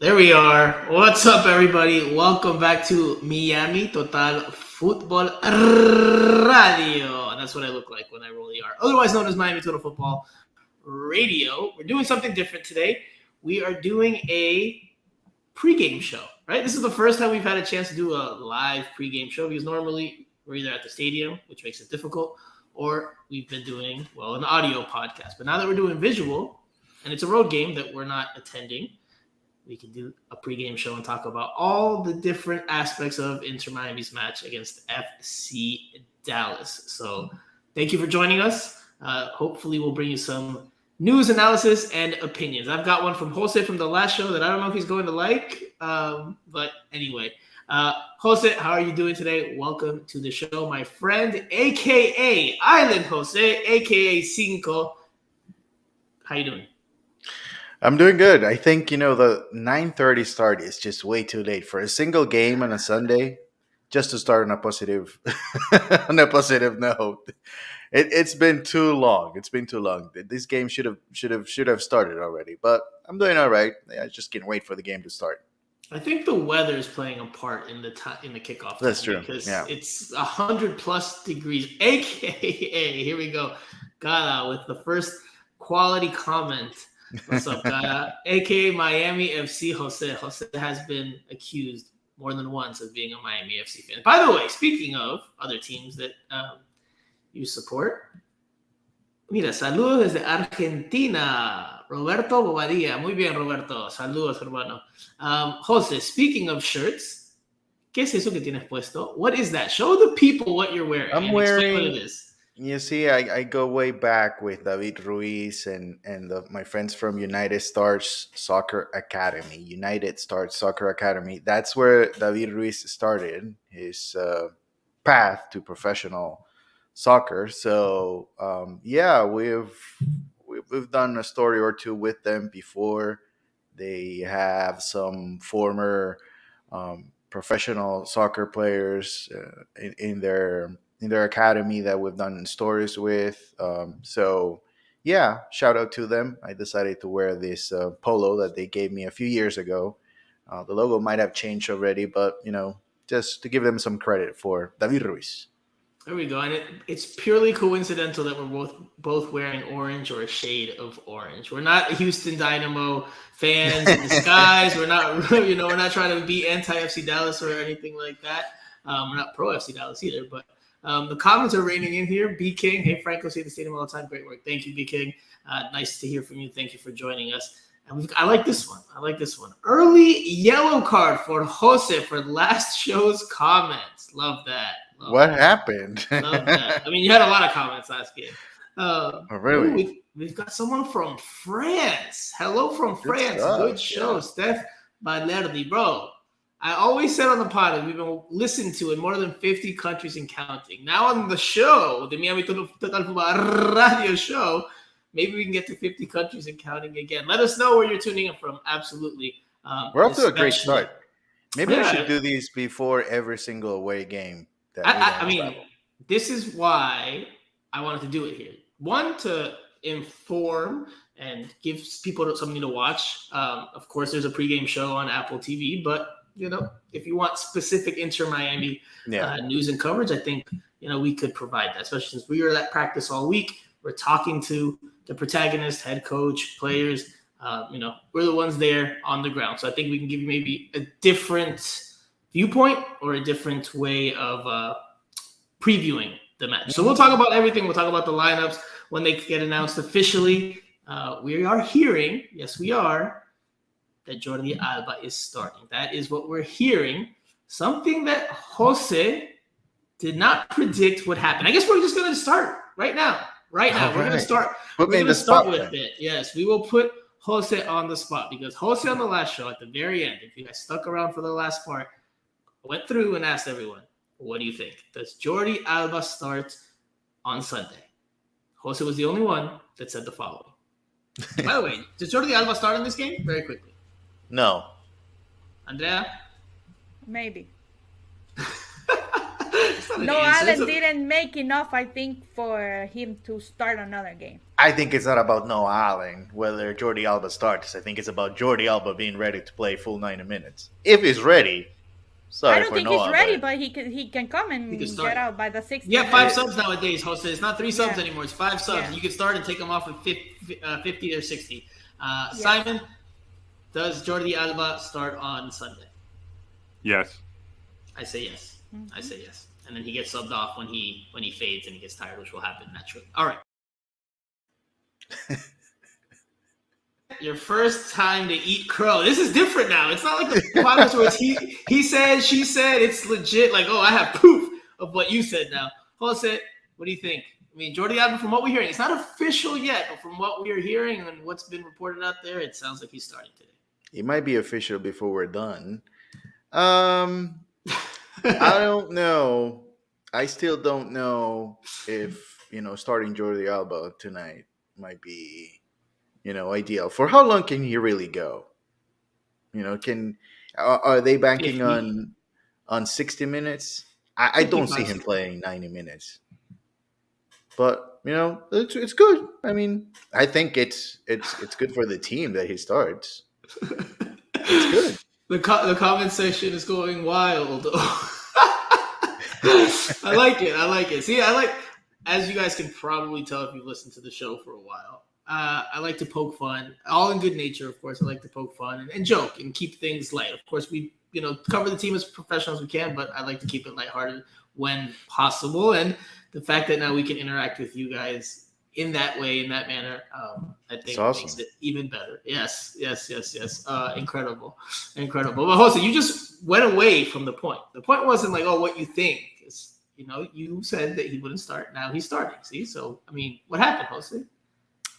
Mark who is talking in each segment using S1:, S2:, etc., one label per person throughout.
S1: There we are. What's up, everybody? Welcome back to Miami Total Football Radio. And that's what I look like when I roll the R. Otherwise known as Miami Total Football Radio. We're doing something different today. We are doing a pregame show, right? This is the first time we've had a chance to do a live pregame show because normally we're either at the stadium, which makes it difficult, or we've been doing, an audio podcast. But now that we're doing visual, and it's a road game that we're not attending, we can do a pregame show and talk about all the different aspects of Inter Miami's match against FC Dallas. So thank you for joining us. Hopefully we'll bring you some news, analysis, and opinions. I've got one from Jose from the last show that I don't know if he's going to like. But anyway, Jose, how are you doing today? Welcome to the show, my friend, a.k.a. Island Jose, a.k.a. Cinco. How you doing?
S2: I'm doing good. I think, the 9:30 start is just way too late for a single game on a Sunday just to start on a positive on a positive note. It's been too long. It's been too long. This game should have started already, but I'm doing all right. I just can't wait for the game to start.
S1: I think the weather is playing a part in the kickoff.
S2: That's true.
S1: Because
S2: Yeah.
S1: it's 100+ degrees. AKA, here we go. Gala with the first quality comment. What's up, Gala? AKA Miami FC Jose. Jose has been accused more than once of being a Miami FC fan. By the way, speaking of other teams that you support, mira, saludos desde Argentina. Roberto Bobadilla. Muy bien, Roberto. Saludos, hermano. Jose, speaking of shirts, ¿qué es eso que tienes puesto? What is that? Show the people what you're wearing.
S2: I'm
S1: wearing. What it
S2: wearing.
S1: is.
S2: You see, I go way back with David Ruiz and my friends from United Stars Soccer Academy. United Stars Soccer Academy. That's where David Ruiz started his path to professional soccer. So we've done a story or two with them before. They have some former professional soccer players in their academy that we've done stories with. Shout out to them. I decided to wear this polo that they gave me a few years ago. The logo might have changed already, but just to give them some credit for David Ruiz.
S1: There we go. And it's purely coincidental that we're both wearing orange or a shade of orange. We're not Houston Dynamo fans in disguise. We're not, we're not trying to be anti-FC Dallas or anything like that. We're not pro-FC Dallas either, but the comments are raining in here. B King, hey Franco, see the stadium all the time. Great work. Thank you, B King. Nice to hear from you. Thank you for joining us. And I like this one. Early yellow card for Jose for last show's comments. Love that.
S2: What happened?
S1: Love that. I mean, you had a lot of comments last game.
S2: Really?
S1: We've got someone from France. Hello from France. Good show, Steph Balerdi. Bro, I always said on the pod that we've been listened to in more than 50 countries and counting. Now on the show, the Miami Total Football Radio show, maybe we can get to 50 countries and counting again. Let us know where you're tuning in from. Absolutely.
S2: We're off to a great start. Maybe we should do these before every single away game.
S1: I mean, this is why I wanted to do it here. One, to inform and give people something to watch. Of course, there's a pregame show on Apple TV, but if you want specific Inter Miami news and coverage, I think we could provide that. Especially since we were at practice all week, we're talking to the protagonist, head coach, players. We're the ones there on the ground, so I think we can give you maybe a different viewpoint or a different way of previewing the match. So we'll talk about everything. We'll talk about the lineups when they get announced officially. We are hearing, yes, we are, that Jordi Alba is starting. That is what we're hearing. Something that Jose did not predict would happen. I guess we're just going to start right now. We're going to start. We're going to start with it. Yes, we will put Jose on the spot because Jose on the last show at the very end, if you guys stuck around for the last part, went through and asked everyone, what do you think? Does Jordi Alba start on Sunday? Jose was the only one that said the following. By the way, does Jordi Alba start in this game? Very quickly.
S2: No.
S1: Andrea?
S3: Maybe.
S1: It's not an
S3: No,
S1: answer.
S3: Allen didn't make enough, I think, for him to start another game.
S2: I think it's not about Noah Allen, whether Jordi Alba starts. I think it's about Jordi Alba being ready to play full 90 minutes. If he's ready,
S3: I
S2: sorry
S3: don't
S2: for
S3: think he's
S2: Noah,
S3: ready,
S2: but
S3: but he can come
S1: He could
S3: and
S1: start.
S3: get out by the
S1: You
S3: 60th
S1: have 5
S3: minute.
S1: subs nowadays, Jose. It's not 3 subs
S3: Yeah.
S1: anymore. It's 5 subs.
S3: Yeah.
S1: You can start and take them off at 50 or 60.
S3: Yes.
S1: Simon, does Jordi Alba start on Sunday?
S4: Yes.
S1: I say yes. I say yes. And then he gets subbed off when he fades and he gets tired, which will happen naturally. All right. Your first time to eat crow. This is different now. It's not like the podcast where it's he said, she said. It's legit. Like, oh, I have proof of what you said now. Jose, what do you think? I mean, Jordi Alba, from what we're hearing, it's not official yet, but from what we're hearing and what's been reported out there, it sounds like he's starting today.
S2: it might be official before we're done. I don't know. I still don't know if, starting Jordi Alba tonight might be, ideal. For how long can he really go? Are they banking
S1: 50.
S2: on 60 minutes? I don't see him
S1: 55.
S2: playing 90 minutes. But, it's good. I mean, I think it's good for the team that he starts. It's good.
S1: The comment section is going wild. I like it. See, as you guys can probably tell if you've listened to the show for a while, I like to poke fun, all in good nature, of course. I like to poke fun and joke and keep things light. Of course, we cover the team as professional as we can, but I like to keep it lighthearted when possible. And the fact that now we can interact with you guys in that way, in that manner, I think
S2: awesome.
S1: Makes it even better. Yes. Incredible. But Jose, you just went away from the point. The point wasn't like, oh, what you think. It's, you said that he wouldn't start. Now he's starting. See? So, I mean, what happened, Jose?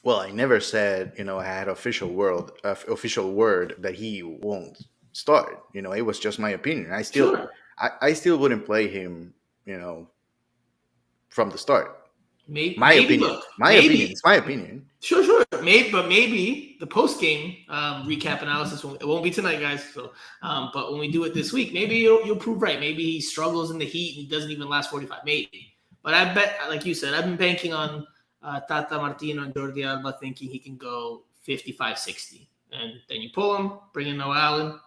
S2: Well, I never said, I had official word that he won't start. It was just my opinion. I still wouldn't play him, from the start.
S1: Maybe
S2: opinion. Opinion. It's my opinion.
S1: Sure. Maybe the post game recap analysis it won't be tonight, guys. So, but when we do it this week, maybe you'll prove right. Maybe he struggles in the heat and he doesn't even last 45. Maybe, but I bet, like you said, I've been banking on Tata Martino and Jordi Alba, thinking he can go 55, 60, and then you pull him, bring in Noah Allen,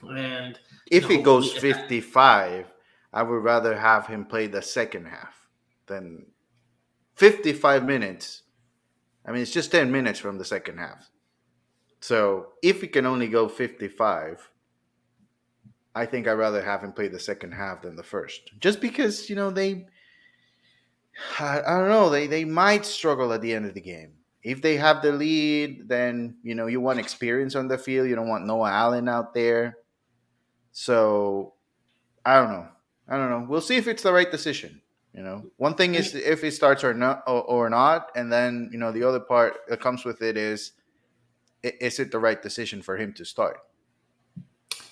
S1: and
S2: if he goes 55, I would rather have him play the second half than 55 minutes. I mean, it's just 10 minutes from the second half. So if he can only go 55, I think I'd rather have him play the second half than the first. Just because, I don't know, they might struggle at the end of the game. If they have the lead, then, you want experience on the field. You don't want Noah Allen out there. So, I don't know. We'll see if it's the right decision. One thing is if he starts or not, and then the other part that comes with it is it the right decision for him to start?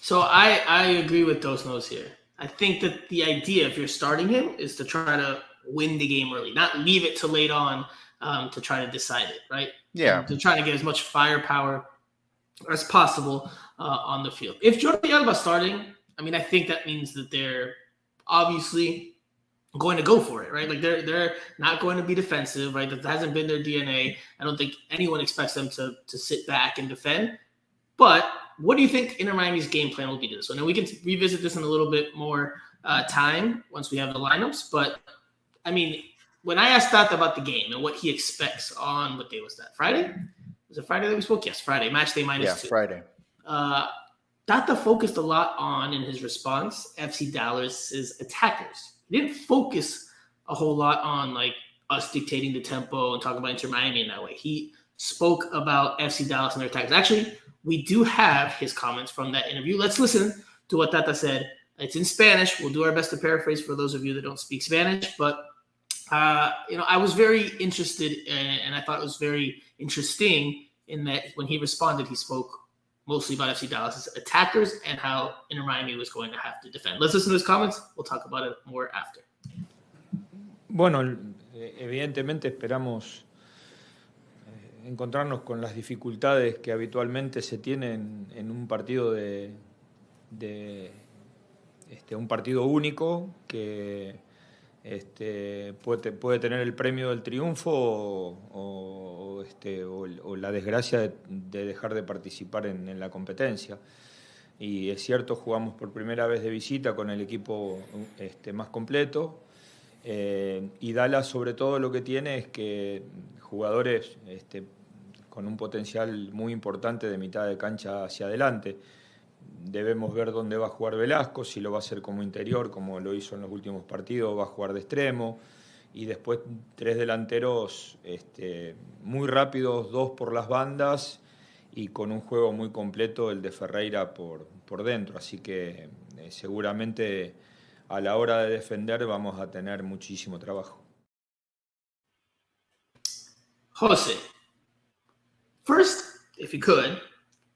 S1: So I agree with Dos Nos here. I think that the idea, if you're starting him, is to try to win the game early, not leave it to late on to try to decide it, right?
S2: Yeah.
S1: And to try to get as much firepower as possible on the field. If Jordi Alba's starting, I mean, I think that means that they're obviously going to go for it, right? Like they're not going to be defensive, right? That hasn't been their DNA. I don't think anyone expects them to sit back and defend. But what do you think Inter Miami's game plan will be to this one? And we can revisit this in a little bit more time once we have the lineups. But I mean, when I asked Tata about the game and what he expects on, what day was that? Friday? Was it Friday that we spoke? Yes, Friday. Match day -2.
S2: Friday.
S1: Tata focused a lot on, in his response, FC Dallas's attackers. He didn't focus a whole lot on like us dictating the tempo and talking about Inter Miami in that way. He spoke about FC Dallas and their attackers. Actually, we do have his comments from that interview. Let's listen to what Tata said. It's in Spanish. We'll do our best to paraphrase for those of you that don't speak Spanish. But, I was very interested and I thought it was very interesting in that when he responded, he spoke mostly about FC Dallas' attackers and how Inter Miami was going to have to defend. Let's listen to his comments. We'll talk about it more after.
S5: Bueno, evidentemente esperamos encontrarnos con las dificultades que habitualmente se tienen en un partido de un partido único que puede tener el premio del triunfo o la desgracia de dejar de participar en la competencia. Y es cierto, jugamos por primera vez de visita con el equipo más completo. Y Dallas, sobre todo, lo que tiene es que jugadores con un potencial muy importante de mitad de cancha hacia adelante. Debemos ver dónde va a jugar Velasco, si lo va a hacer como interior, como lo hizo en los últimos partidos, va a jugar de extremo. Y después 3 delanteros muy rápidos, 2 por las bandas y con un juego muy completo el de Ferreira por dentro. Así que seguramente a la hora de defender vamos a tener muchísimo trabajo.
S1: Jose, first, if you could,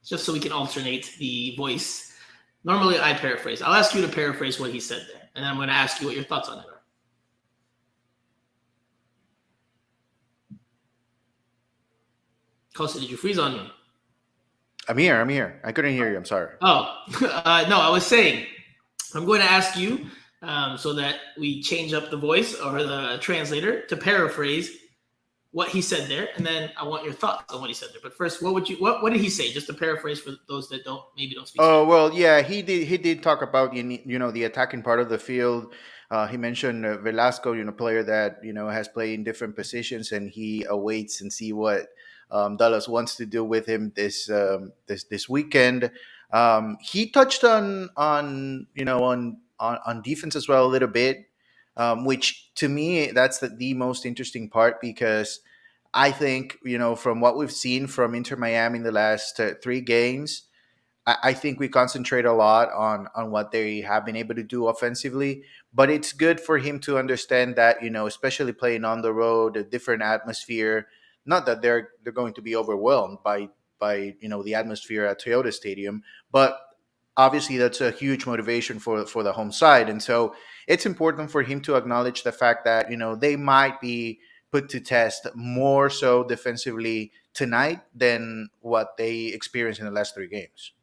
S1: just so we can alternate the voice. Normally I paraphrase. I'll ask you to paraphrase what he said there, and then I'm going to ask you what your thoughts on it are. Jose, did you freeze on me?
S2: I'm here. I couldn't hear you. I'm sorry.
S1: Oh, no, I was saying, I'm going to ask you so that we change up the voice or the translator to paraphrase what he said there, and then I want your thoughts on what he said there. But first, what did he say? Just to paraphrase for those that don't speak Spanish.
S2: Oh, well, yeah, he did talk about the attacking part of the field. He mentioned Velasco, player that has played in different positions, and he awaits and see what Dallas wants to do with him this weekend. He touched on defense as well a little bit, which to me that's the most interesting part, because I think from what we've seen from Inter Miami in the last 3 games, I think we concentrate a lot on what they have been able to do offensively. But it's good for him to understand that, especially playing on the road, a different atmosphere. Not that they're going to be overwhelmed by the atmosphere at Toyota Stadium, but obviously that's a huge motivation for the home side. And so it's important for him to acknowledge the fact that they might be put to test more so defensively tonight than what they experienced in the last 3 games.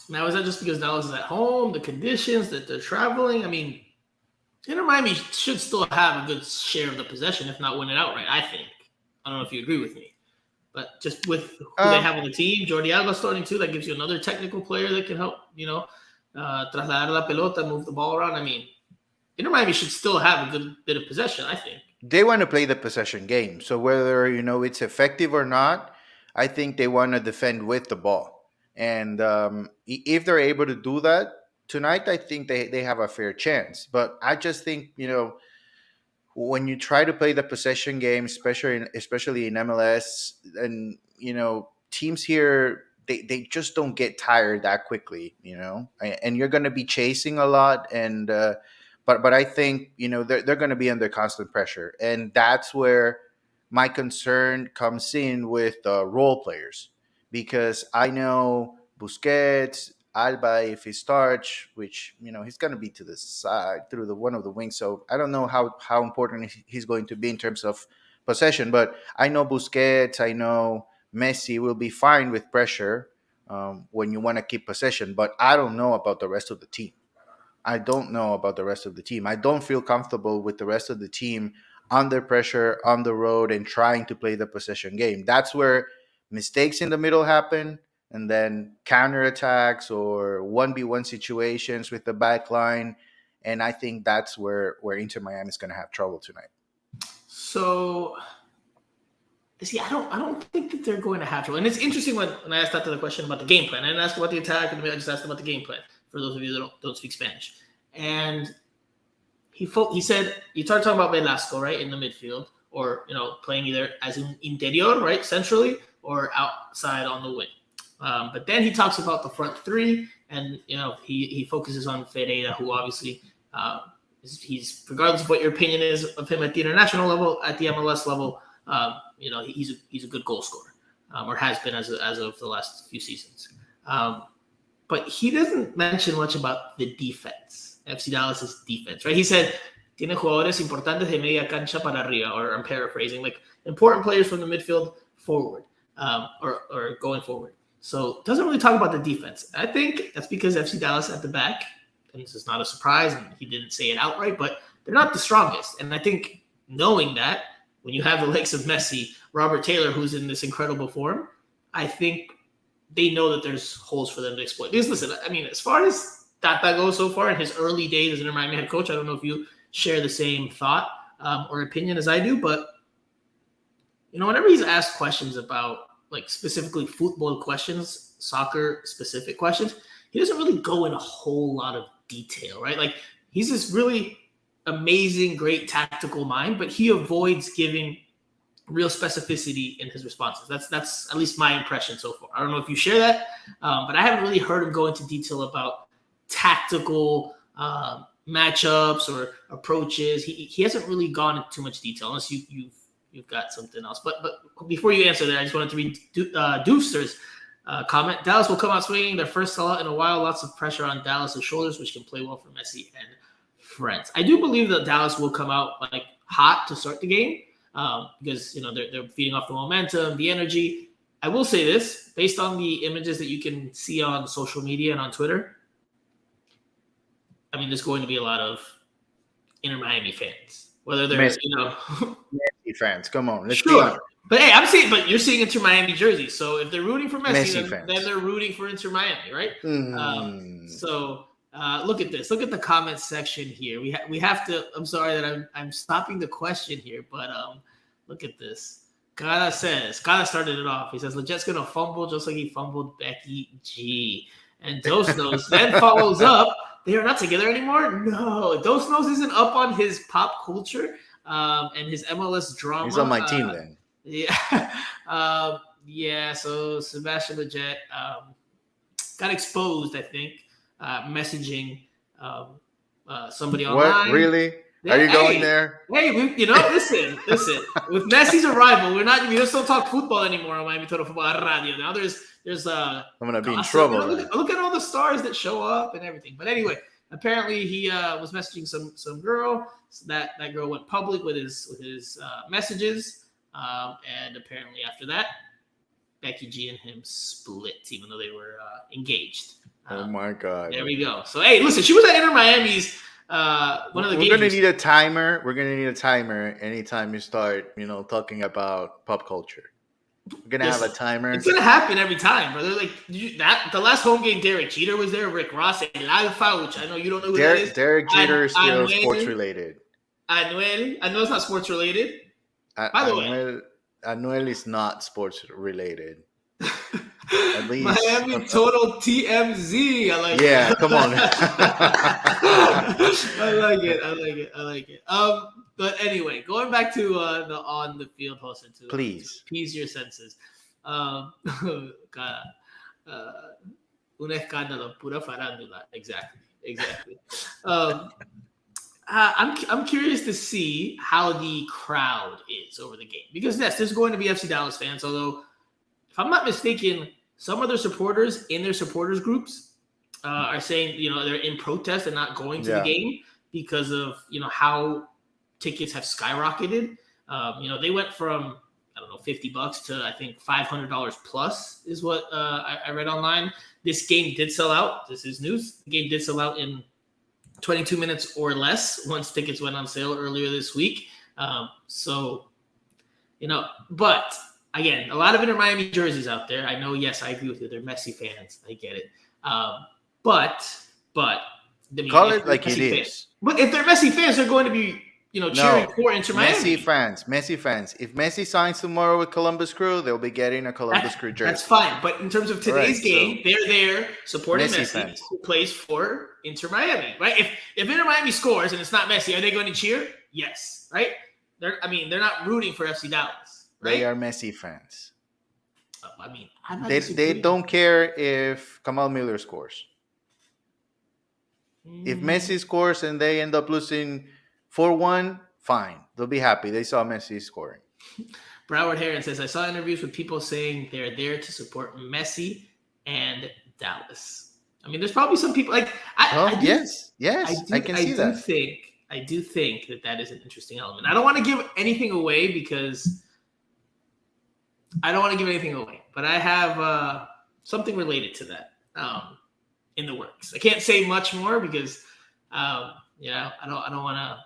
S1: Now, is that just because Dallas is at home, the conditions, that they're traveling? I mean, Inter Miami should still have a good share of the possession, if not win it outright, I think. I don't know if you agree with me. But just with who they have on the team, Jordi Alba starting too, that gives you another technical player that can help, trasladar la pelota, move the ball around. I mean, Inter Miami should still have a good bit of possession, I think.
S2: They want to play the possession game. So whether, it's effective or not, I think they want to defend with the ball. And if they're able to do that tonight, I think they have a fair chance. But I just think, when you try to play the possession game, especially in MLS, and, teams here, they just don't get tired that quickly, and you're going to be chasing a lot. And but I think, they're going to be under constant pressure. And that's where my concern comes in with the role players, because I know Busquets, Alba, if he starts, which he's going to be to the side through one of the wings, so I don't know how important he's going to be in terms of possession. But I know Busquets, I know Messi will be fine with pressure when you want to keep possession. But I don't know about the rest of the team. I don't feel comfortable with the rest of the team under pressure, on the road, and trying to play the possession game. That's where mistakes in the middle happen, and then counterattacks or 1v1 situations with the back line. And I think that's where Inter Miami is going to have trouble tonight.
S1: So, see, I don't think that they're going to have trouble. And it's interesting when I asked after the question about the game plan. I didn't ask about the attack, and I just asked about the game plan, for those of you that don't speak Spanish. And he said, you started talking about Velasco, right, in the midfield, or, playing either as an interior, right, centrally, or outside on the wing. But then he talks about the front 3, and he focuses on Ferreira, who obviously he's, regardless of what your opinion is of him at the international level, at the MLS level, he's a good goal scorer, or has been as of the last few seasons. But he doesn't mention much about the defense, FC Dallas's defense, right? He said, tiene jugadores importantes de media cancha para arriba, or I'm paraphrasing, like important players from the midfield forward, or going forward. So doesn't really talk about the defense. I think that's because FC Dallas at the back and this is not a surprise, and he didn't say it outright, but they're not the strongest. And I think knowing that, when you have the likes of Messi, Robert Taylor, who's in this incredible form, I think they know that there's holes for them to exploit. Because listen, I mean, as far as Tata goes so far in his early days as an Inter Miami head coach, I don't know if you share the same thought or opinion as I do, but whenever he's asked questions about like specifically football questions, soccer specific questions, he doesn't really go in a whole lot of detail, right? Like he's this really amazing, great tactical mind, but he avoids giving real specificity in his responses. That's at least my impression so far. I don't know if you share that, but I haven't really heard him go into detail about tactical matchups or approaches. He hasn't really gone into too much detail unless you've got something else. But before you answer that, I just wanted to read Doofster's comment. Dallas will come out swinging, their first sellout in a while. Lots of pressure on Dallas' shoulders, which can play well for Messi and friends. I do believe that Dallas will come out like hot to start the game because they're feeding off the momentum, the energy. I will say this, based on the images that you can see on social media and on Twitter, I mean, there's going to be a lot of Inter Miami fans, whether they're
S2: Messi fans. Come on, let's
S1: sure. But hey, but you're seeing Inter Miami jerseys, so if they're rooting for Messi, then they're rooting for Inter Miami, right? So look at this. Look at the comments section here. We have to. I'm sorry that I'm stopping the question here, but look at this. Gada started it off. He says Leget's gonna fumble just like he fumbled Becky G. And Dos Nos then follows up. They are not together anymore. No, Dos Nos isn't up on his pop culture and his MLS drama.
S2: He's on my team then.
S1: Yeah. Yeah. So Sebastian Leggett got exposed, I think, messaging somebody online.
S2: What? Really? Are you going there?
S1: Hey, listen. With Messi's arrival, we just don't talk football anymore on Miami Total Football Radio. Now there's
S2: I'm gonna be in trouble.
S1: Look at all the stars that show up and everything. But anyway, apparently he was messaging some girl. So that girl went public with his messages. And apparently after that, Becky G and him split, even though they were engaged.
S2: Oh my God!
S1: There we go. So hey, listen, she was at Inter Miami's one of the games.
S2: We're gonna need a timer. We're gonna need a timer anytime you start, talking about pop culture. We're gonna have a timer.
S1: It's gonna happen every time, brother. Like the last home game, Derek Jeter was there. Rick Ross, El Alfa, which I know you don't know who that is.
S2: Derek Jeter is still sports related.
S1: Anuel, I know it's not sports related. By the way,
S2: Anuel is not sports related. At least
S1: Miami Total TMZ. I like it.
S2: Yeah, come on.
S1: I like it. But anyway, going back to the on the field hustle to
S2: please
S1: appease your senses. Un escándalo, pura farándula. Exactly. I'm curious to see how the crowd is over the game because yes, there's going to be FC Dallas fans. Although, if I'm not mistaken, some of their supporters in their supporters groups are saying they're in protest and not going to the game because of how tickets have skyrocketed. They went from $50 to I think $500 plus is what I read online. This game did sell out. This is news. The game did sell out in 22 minutes or less once tickets went on sale earlier this week. But again, a lot of Inter Miami jerseys out there. I know, yes, I agree with you. They're Messi fans. I get it. But
S2: call it like it is.
S1: But if they're Messi fans, they're going to be cheering for Inter Miami.
S2: Messi fans. If Messi signs tomorrow with Columbus Crew, they'll be getting a Columbus Crew jersey.
S1: That's fine. But in terms of today's game, they're there supporting Messi, who plays for Inter Miami, right? If Inter Miami scores and it's not Messi, are they going to cheer? Yes, right? They're not rooting for FC Dallas, right?
S2: They are Messi fans.
S1: They
S2: don't care if Kamal Miller scores. If Messi scores and they end up losing 4-1, fine. They'll be happy. They saw Messi scoring.
S1: Broward Heron says, I saw interviews with people saying they're there to support Messi and Dallas. I mean, there's probably some people like
S2: yes, I can see that.
S1: I do think that is an interesting element. I don't want to give anything away because but I have something related to that. in the works. I can't say much more because, I don't want to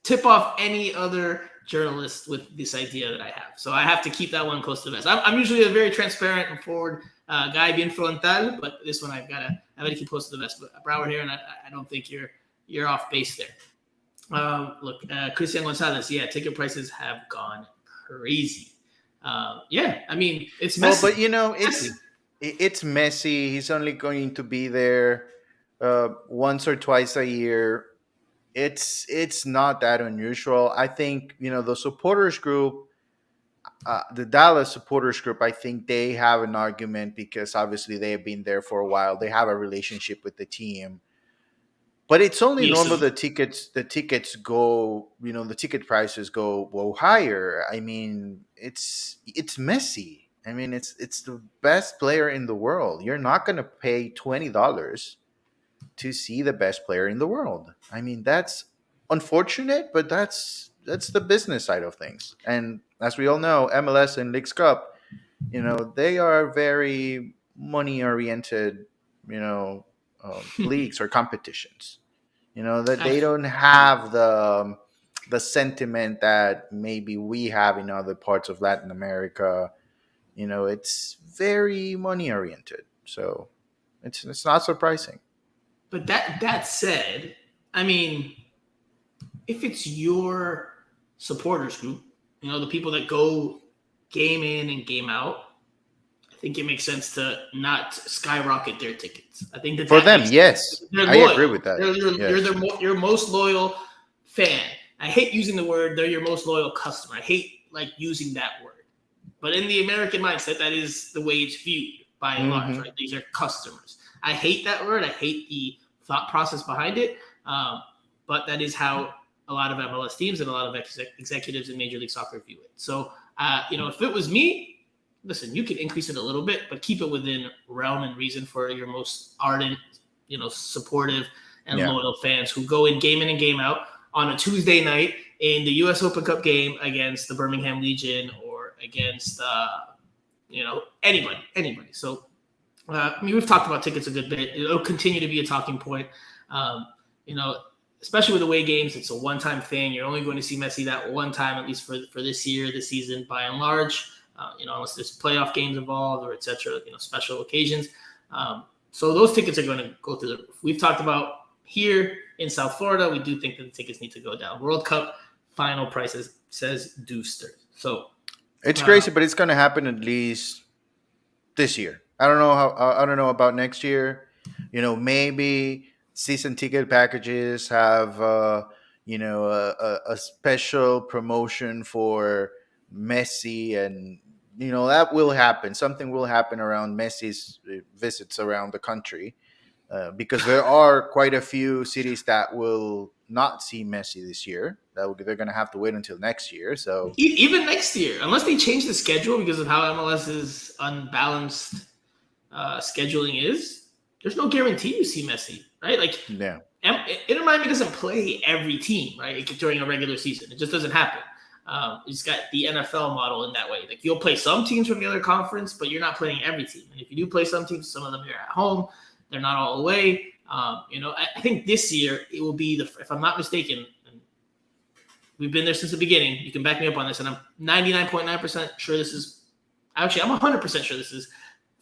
S1: tip off any other journalist with this idea that I have. So I have to keep that one close to the vest. I'm usually a very transparent and forward guy, bien frontal, but this one I gotta keep close to the vest. But Brower here, and I don't think you're off base there. Look, Christian Gonzalez, ticket prices have gone crazy. I mean, it's Messi.
S2: Well, but it's Messi. He's only going to be there once or twice a year. It's not that unusual. I think the supporters group, the Dallas supporters group. I think they have an argument because obviously they have been there for a while. They have a relationship with the team, but it's only normal the tickets go. The ticket prices go higher. I mean, it's Messi. I mean, it's the best player in the world. You're not going to pay $20 to see the best player in the world. I mean, that's unfortunate, but that's the business side of things. And as we all know, MLS and Leagues Cup, they are very money oriented, leagues or competitions. That they don't have the sentiment that maybe we have in other parts of Latin America. It's very money oriented. So it's not surprising.
S1: But that said, I mean, if it's your supporters group, the people that go game in and game out, I think it makes sense to not skyrocket their tickets. I think
S2: for them, yes, I agree with that.
S1: You're your most loyal fan. I hate using the word they're your most loyal customer. I hate using that word. But in the American mindset, that is the way it's viewed by and large, right? These are customers. I hate that word. I hate the thought process behind it. But that is how a lot of MLS teams and a lot of executives in Major League Soccer view it. So, if it was me, listen, you could increase it a little bit, but keep it within realm and reason for your most ardent, supportive and loyal fans who go in and game out on a Tuesday night in the U.S. Open Cup game against the Birmingham Legion or against, anybody. So, we've talked about tickets a good bit. It'll continue to be a talking point. Especially with away games, it's a one-time thing. You're only going to see Messi that one time, at least for this year, this season, by and large. Unless there's playoff games involved or et cetera, special occasions. So those tickets are going to go through the roof. We've talked about here in South Florida, we do think that the tickets need to go down. World Cup final prices says Dooster. So
S2: it's crazy, but it's going to happen at least this year. I don't know about next year. Maybe season ticket packages have a special promotion for Messi, and that will happen. Something will happen around Messi's visits around the country, because there are quite a few cities that will not see Messi this year. They're going to have to wait until next year. So
S1: even next year, unless they change the schedule because of how MLS's unbalanced scheduling is, there's no guarantee you see Messi, right? Inter Miami doesn't play every team, right, during a regular season. It just doesn't happen. It's got the NFL model in that way. You'll play some teams from the other conference, but you're not playing every team. And if you do play some teams, some of them you're at home. They're not all away. I think this year it will be if I'm not mistaken, and we've been there since the beginning. You can back me up on this, and I'm 99.9% sure this is. Actually, I'm 100% sure this is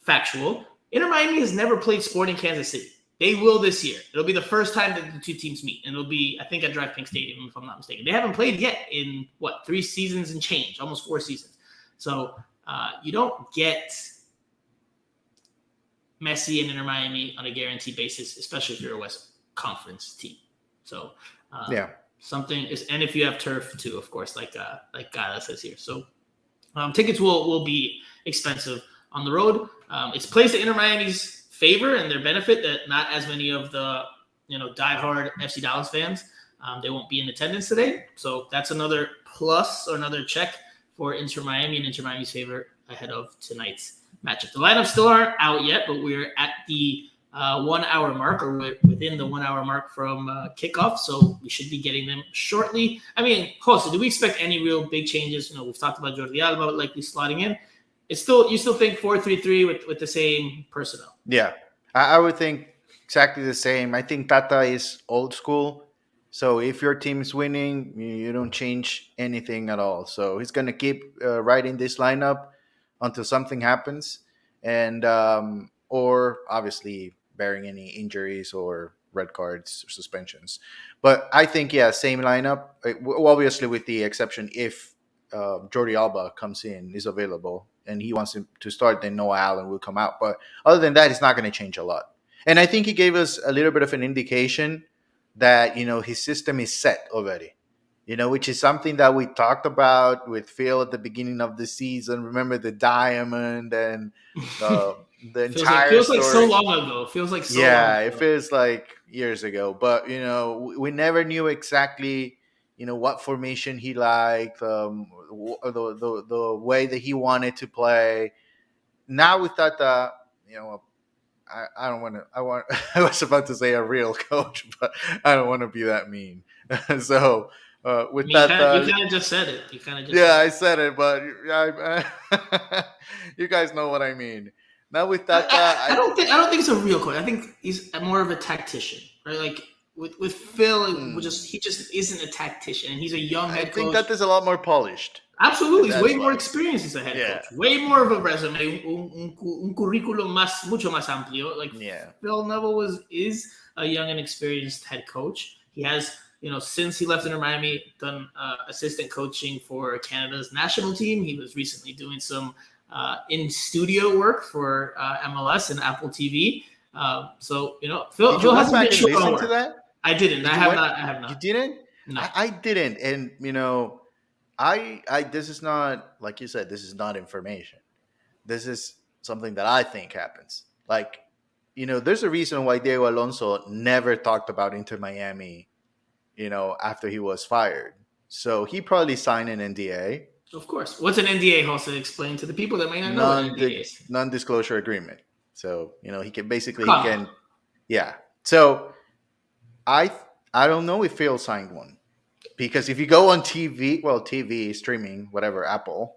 S1: factual. Inter Miami has never played Sporting Kansas City. They will this year. It'll be the first time that the two teams meet, and it'll be, I think, at DraftKings Stadium, if I'm not mistaken. They haven't played yet in 3 seasons and change, almost 4 seasons. So you don't get Messi and Inter Miami on a guaranteed basis, especially if you're a West Conference team. So something is, and if you have turf too, of course, like Gala says here. So tickets will be expensive on the road. It's placed at Inter Miami's favor and their benefit that not as many of the diehard FC Dallas fans they won't be in attendance today. So that's another plus or another check for Inter Miami and Inter Miami's favor ahead of tonight's matchup. The lineups still aren't out yet, but we're at the 1 hour mark, or we're within the 1 hour mark from kickoff. So we should be getting them shortly. I mean, Jose, do we expect any real big changes? We've talked about Jordi Alba likely slotting in. You still think 4-3-3 with the same personnel?
S2: Yeah. I would think exactly the same. I think Tata is old school. So if your team is winning, you don't change anything at all. So he's going to keep riding this lineup until something happens. And, or obviously bearing any injuries or red cards or suspensions. But I think, yeah, same lineup. Obviously, with the exception if Jordi Alba comes in, is available, and he wants him to start, then Noah Allen will come out. But other than that, it's not going to change a lot. And I think he gave us a little bit of an indication that his system is set already. Which is something that we talked about with Phil at the beginning of the season. Remember the diamond and the the entire
S1: feels like so
S2: story.
S1: long ago. Feels like so long
S2: Yeah, it
S1: ago.
S2: feels like years ago. But we never knew exactly what formation he liked, the way that he wanted to play. Now we thought that I don't want to. I want. I was about to say a real coach, but I don't want to be that mean. So
S1: I
S2: with
S1: mean,
S2: that,
S1: you kind of just said it. You kind of just
S2: yeah,
S1: said
S2: I
S1: it.
S2: said it, but you guys know what I mean. Now with that,
S1: I don't think it's a real coach. I think he's more of a tactician, right? Like with Phil, he just isn't a tactician, and he's a young
S2: I
S1: head
S2: think
S1: coach.
S2: that is a lot more polished,
S1: Absolutely,
S2: and
S1: he's way
S2: that's
S1: more
S2: why.
S1: experienced as a head
S2: Yeah,
S1: coach, way more of a resume, un currículum mucho más amplio. Like
S2: yeah.
S1: Phil Neville is a young and experienced head coach. He has, since he left Inter Miami, done assistant coaching for Canada's national team. He was recently doing some in studio work for MLS and Apple TV. So
S2: Did you
S1: Phil has
S2: went
S1: a
S2: back
S1: good
S2: and
S1: show on
S2: listen to
S1: work.
S2: that?
S1: I didn't. I
S2: Did you
S1: have
S2: went?
S1: not. I have
S2: You
S1: not.
S2: didn't?
S1: No.
S2: I didn't, and I this is not, like you said, this is not information. This is something that I think happens. Like, there's a reason why Diego Alonso never talked about Inter Miami, after he was fired. So he probably signed an NDA,
S1: Of course. What's an NDA, Jose? Explain to the people that may not know what an NDA is.
S2: non-disclosure agreement. So, he
S1: Come on.
S2: can, yeah. So I I don't know if Phil signed one, because if you go on TV, well, TV streaming, whatever, Apple,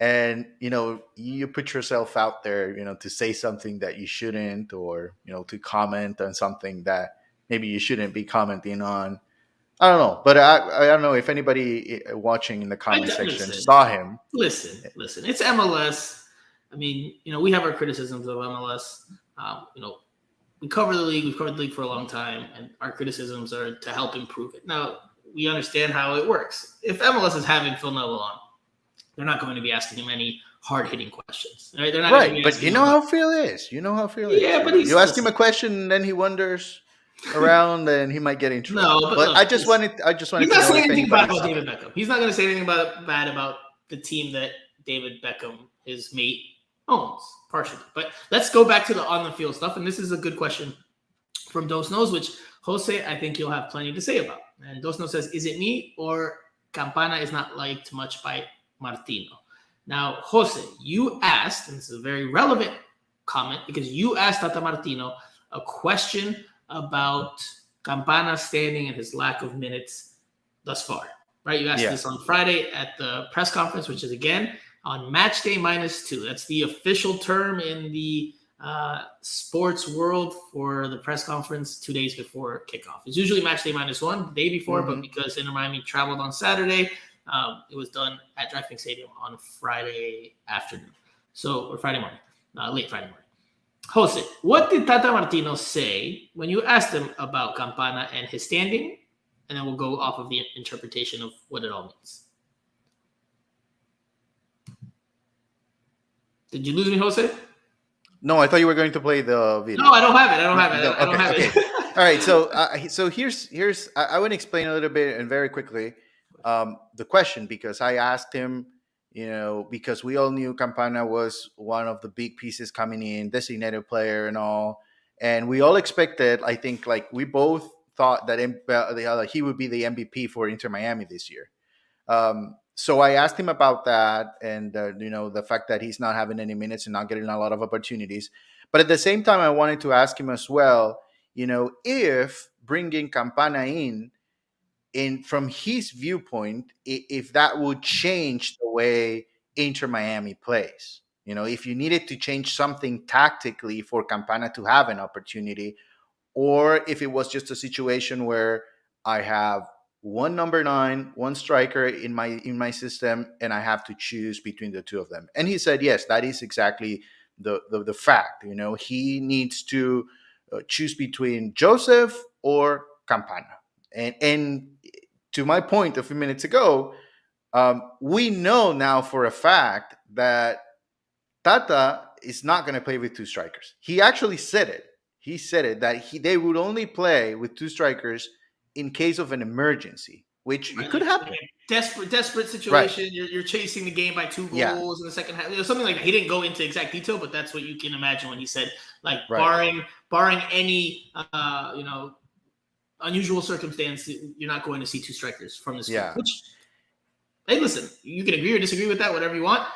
S2: and you put yourself out there, to say something that you shouldn't, or to comment on something that maybe you shouldn't be commenting on. I don't know, but I don't know if anybody watching in the comment section
S1: Listen,
S2: saw him.
S1: listen. It's MLS. I mean, we have our criticisms of MLS. We cover the league. We've covered the league for a long time, and our criticisms are to help improve it. Now, we understand how it works. If MLS is having Phil Neville on, they're not going to be asking him any hard-hitting questions. Right? They're not going to
S2: Right,
S1: be
S2: but
S1: asking
S2: you
S1: him
S2: know
S1: about.
S2: how Phil is. You know how Phil is.
S1: Yeah, but he's
S2: You ask him
S1: listen.
S2: a question, and then he wanders around, and he might get in
S1: No,
S2: trouble.
S1: but
S2: But
S1: look,
S2: I just
S1: he's
S2: wanted to
S1: not
S2: know
S1: saying
S2: if
S1: anything bad
S2: anybody
S1: about
S2: saw
S1: David
S2: it.
S1: Beckham. He's not going to say anything bad about the team that David Beckham, his mate, owns, partially. But let's go back to the on the field stuff. And this is a good question from Dos Knows, which Jose, I think you'll have plenty to say about. And Dos Knows says, is it me or Campana is not liked much by Martino? Now, Jose, you asked, and this is a very relevant comment because you asked Tata Martino a question about Campana's standing and his lack of minutes thus far, right? You asked
S2: Yeah.
S1: this on Friday at the press conference, which is again on match day -2. That's the official term in the sports world for the press conference 2 days before kickoff. It's usually match day -1 the day before, but because Inter Miami traveled on Saturday, it was done at DraftKings Stadium on Friday afternoon. Or Friday morning, late Friday morning. Jose, what did Tata Martino say when you asked him about Campana and his standing? And then we'll go off of the interpretation of what it all means. Did you lose me, Jose?
S2: No, I thought you were going to play the video.
S1: No, I don't have it. I don't have
S2: Okay.
S1: it.
S2: All right. So here's I want to explain a little bit and very quickly the question, because I asked him, because we all knew Campana was one of the big pieces coming in, designated player and all, and we all expected. I think like we both thought that he would be the MVP for Inter Miami this year. So I asked him about that, and the fact that he's not having any minutes and not getting a lot of opportunities. But at the same time, I wanted to ask him as well, if bringing Campana in from his viewpoint, if that would change the way Inter Miami plays. If you needed to change something tactically for Campana to have an opportunity, or if it was just a situation where I have one number nine, one striker in my system, and I have to choose between the two of them. And he said, yes, that is exactly the fact. He needs to choose between Joseph or Campana. And to my point a few minutes ago, we know now for a fact that Tata is not going to play with two strikers. He actually said it. He said it that they would only play with two strikers in case of an emergency, which it
S1: Right,
S2: could
S1: like
S2: happen.
S1: a desperate
S2: Right.
S1: situation. You're chasing the game by 2
S2: Yeah.
S1: goals in the second half. Something like that. He didn't go into exact detail, but that's what you can imagine when he said, like,
S2: Right.
S1: barring any unusual circumstance, you're not going to see two strikers from this field.
S2: Yeah.
S1: Which, hey, listen, you can agree or disagree with that, whatever you want.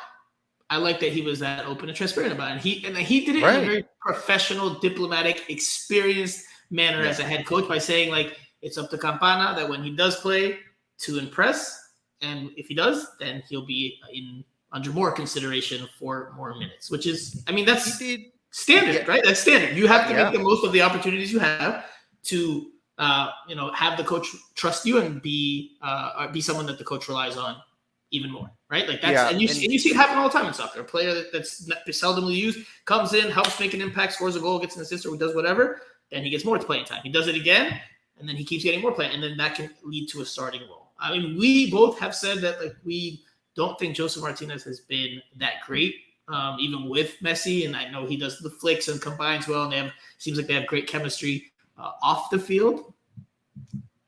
S1: I like that he was that open and transparent about it. And he did it in a
S2: Right.
S1: very professional, diplomatic, experienced manner as a head coach by saying, like, it's up to Campana that when he does play to impress, and if he does, then he'll be under more consideration for more minutes, which is, I mean, that's standard, right? That's standard. You have to make the most of the opportunities you have to, have the coach trust you and be someone that the coach relies on even more, right? Like that's, and you see it happen all the time in soccer. A player that's seldomly used comes in, helps make an impact, scores a goal, gets an assist, or does whatever, then he gets more playing time. He does it again, and then he keeps getting more play, and then that can lead to a starting role. I mean, we both have said that, like, we don't think Josef Martinez has been that great, even with Messi, and I know he does the flicks and combines well, and seems like they have great chemistry off the field.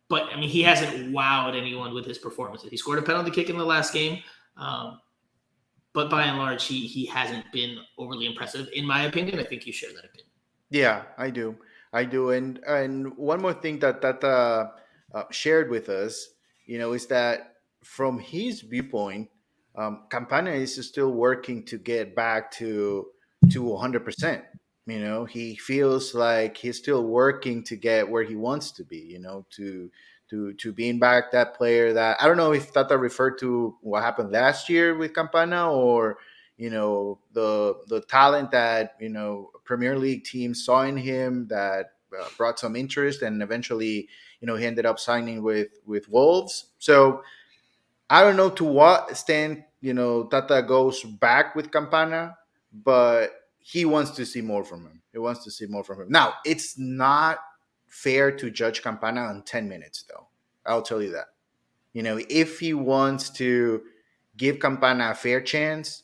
S1: But, I mean, he hasn't wowed anyone with his performances. He scored a penalty kick in the last game. But by and large, he hasn't been overly impressive, in my opinion. I think you share that opinion.
S2: Yeah, I do. And one more thing that shared with us, is that from his viewpoint, Campana is still working to get back to 100%. He feels like he's still working to get where he wants to be. To being back that player that, I don't know if Tata referred to what happened last year with Campana, or the talent that Premier League teams saw in him that brought some interest, and eventually he ended up signing with Wolves. So I don't know to what extent Tata goes back with Campana, but he wants to see more from him. He wants to see more from him. Now, it's not fair to judge Campana on 10 minutes, though. I'll tell you that. If he wants to give Campana a fair chance,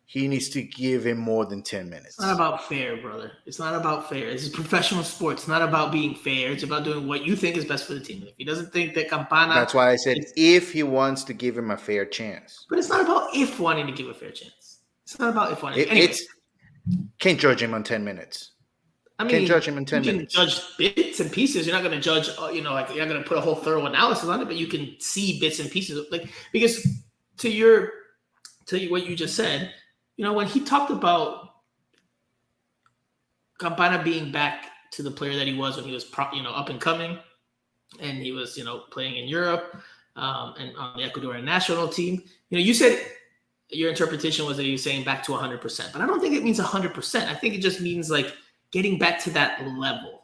S2: he needs to give him more than 10 minutes.
S1: It's not about fair, brother. It's not about fair. This is professional sports. It's not about being fair. It's about doing what you think is best for the team. If he doesn't think that Campana...
S2: That's why I said if he wants to give him a fair chance.
S1: But it's not about if wanting to give a fair chance. It's not about if wanting... Anyway.
S2: Can't judge him on 10 minutes.
S1: I mean,
S2: can't judge him in 10 minutes.
S1: You can judge bits and pieces. You're not going to judge, like, you're not going to put a whole thorough analysis on it, but you can see bits and pieces. Because to what you just said, when he talked about Campana being back to the player that he was when he was, up and coming, and he was, playing in Europe and on the Ecuadorian national team, you said your interpretation was that he was saying back to 100%, but I don't think it means 100%. I think it just means, like, getting back to that level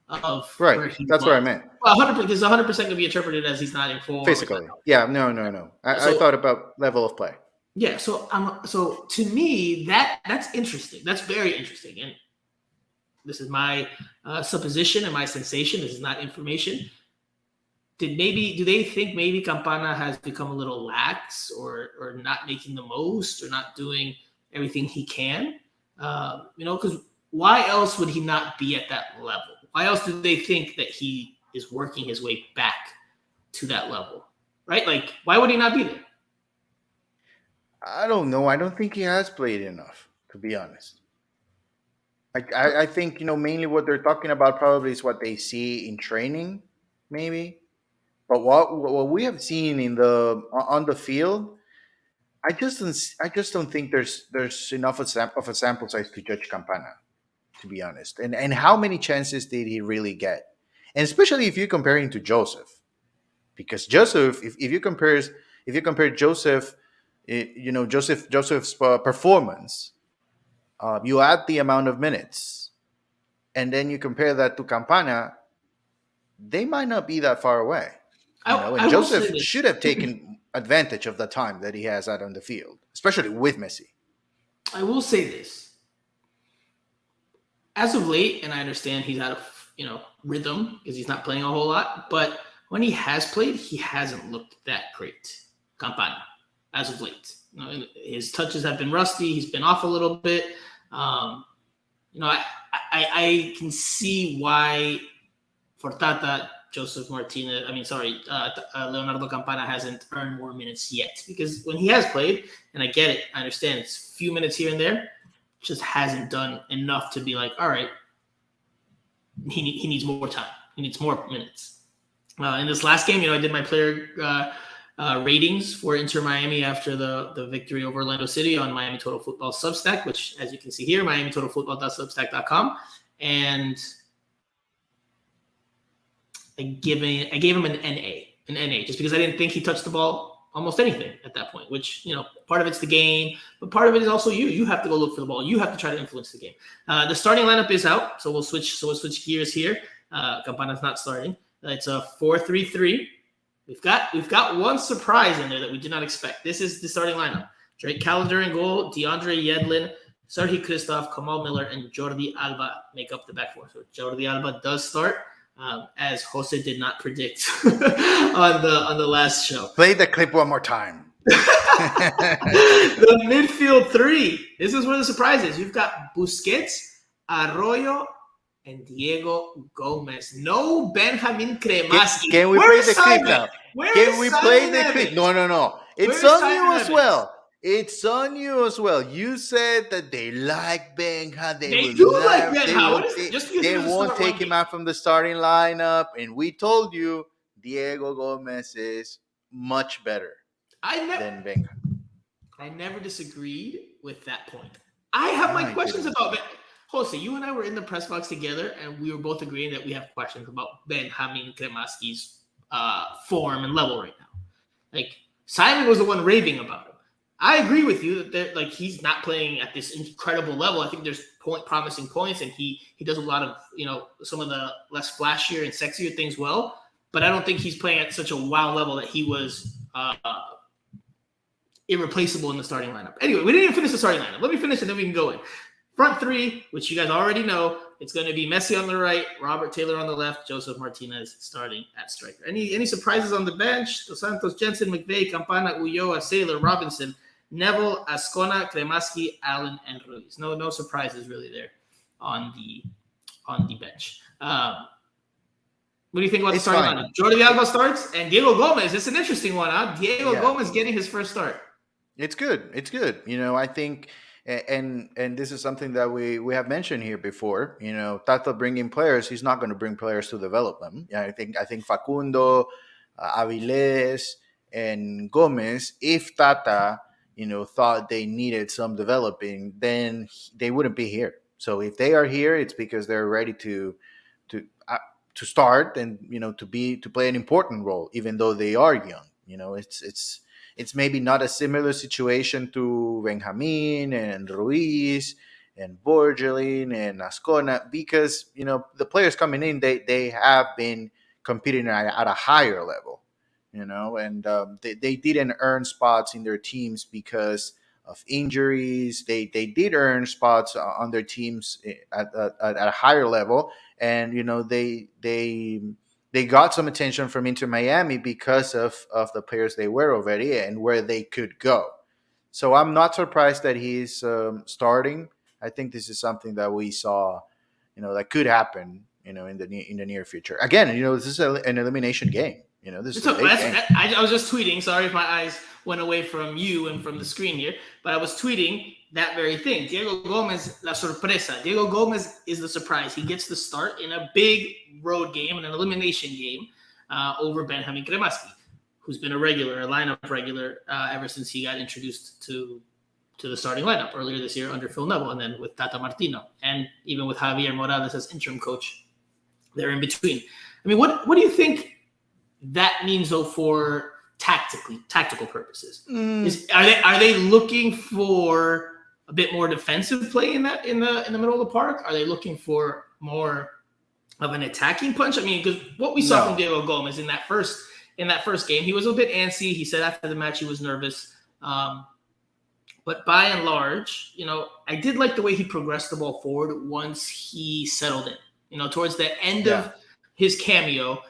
S1: of
S2: where he was. What I meant.
S1: Well, 100%, because 100% can be interpreted as he's not in form.
S2: Physically. Yeah, no. I thought about level of play.
S1: Yeah, so to me, that's interesting. That's very interesting. And this is my supposition and my sensation. This is not information. Do they think maybe Campana has become a little lax or not making the most or not doing everything he can? Because why else would he not be at that level? Why else do they think that he is working his way back to that level? Right? Like, why would he not be there?
S2: I don't know. I don't think he has played enough, to be honest. I think, mainly what they're talking about probably is what they see in training, maybe. But what we have seen on the field, I just don't think there's enough of a sample size to judge Campana, to be honest. And how many chances did he really get? And especially if you compare him to Joseph, because Joseph, if you compare Joseph, Joseph's performance you add the amount of minutes, and then you compare that to Campana, they might not be that far away. And
S1: I will say
S2: Joseph
S1: this.
S2: should have taken advantage of the time that he has out on the field, especially with Messi.
S1: I will say this. As of late, and I understand he's out of rhythm because he's not playing a whole lot, but when he has played, he hasn't looked that great. Campana, as of late. His touches have been rusty. He's been off a little bit. I can see why for Tata, Leonardo Campana hasn't earned more minutes yet. Because when he has played, and I get it, I understand it's a few minutes here and there, just hasn't done enough to be like, all right, he needs more time. He needs more minutes. In this last game, I did my player ratings for Inter Miami after the victory over Orlando City on Miami Total Football Substack, which, as you can see here, miamitotalfootball.substack.com. And I gave him an NA, just because I didn't think he touched the ball almost anything at that point, which, part of it's the game, but part of it is also you. You have to go look for the ball. You have to try to influence the game. The starting lineup is out, so we'll switch gears here. Campana's not starting. It's a 4-3-3. We've got one surprise in there that we did not expect. This is the starting lineup. Drake Callender in goal, DeAndre Yedlin, Sergi Christoph, Kamal Miller, and Jordi Alba make up the back four. So Jordi Alba does start. As Jose did not predict on the last show.
S2: Play the clip one more time.
S1: The midfield three. This is where the surprise is. You've got Busquets, Arroyo, and Diego Gomez. No Benjamin Cremaschi.
S2: Can we play the clip now? Can we play the clip? No. It's on you as well. It's on you as well. You said that they like Benja. They
S1: do like Benja.
S2: They won't take him out from the starting lineup. And we told you Diego Gomez is much better than Benja.
S1: I never disagreed with that point. I have my questions about Benja. Jose, you and I were in the press box together, and we were both agreeing that we have questions about Benjamin Cremaschi's form and level right now. Like, Simon was the one raving about him. I agree with you that he's not playing at this incredible level. I think there's promising points, and he does a lot of some of the less flashier and sexier things well. But I don't think he's playing at such a wow level that he was irreplaceable in the starting lineup. Anyway, we didn't even finish the starting lineup. Let me finish and then we can go in. Front three, which you guys already know, it's going to be Messi on the right, Robert Taylor on the left, Joseph Martinez starting at striker. Any surprises on the bench? Dos Santos, Jensen, McVeigh, Campana, Ulloa, Saylor, Robinson, Neville, Ascona, Cremaschi, Allen, and Ruiz. No surprises really there on the bench. What do you think about the starting lineup? Jordi Alba starts, and Diego Gomez. It's an interesting one, huh? Diego Gomez getting his first start.
S2: It's good. I think, and this is something that we have mentioned here before. Tata bringing players, he's not going to bring players to develop them. I think Facundo, Avilés, and Gomez, if Tata thought they needed some developing, then they wouldn't be here. So if they are here, it's because they're ready to start and to play an important role, even though they are young. It's maybe not a similar situation to Benjamin and Ruiz and Borgelin and Ascona, because the players coming in, they have been competing at a higher level. And they didn't earn spots in their teams because of injuries. They did earn spots on their teams at a higher level, and they got some attention from Inter Miami because of the players they were already and where they could go. So I'm not surprised that he's starting. I think this is something that we saw, that could happen, in the near future. Again, this is an elimination game. This is
S1: I was just tweeting. Sorry if my eyes went away from you and from the screen here, but I was tweeting that very thing. Diego Gomez, la sorpresa. Diego Gomez is the surprise. He gets the start in a big road game, in an elimination game, over Benjamin Cremaschi, who's been a lineup regular ever since he got introduced to the starting lineup earlier this year under Phil Neville, and then with Tata Martino, and even with Javier Morales as interim coach there in between. I mean, what do you think that means, though, for tactical purposes? Are they looking for a bit more defensive play in the middle of the park? Are they looking for more of an attacking punch? I mean, because what we saw from Diego Gomez in that first game, he was a bit antsy. He said after the match he was nervous. But by and large, I did like the way he progressed the ball forward once he settled in. Towards the end of his cameo,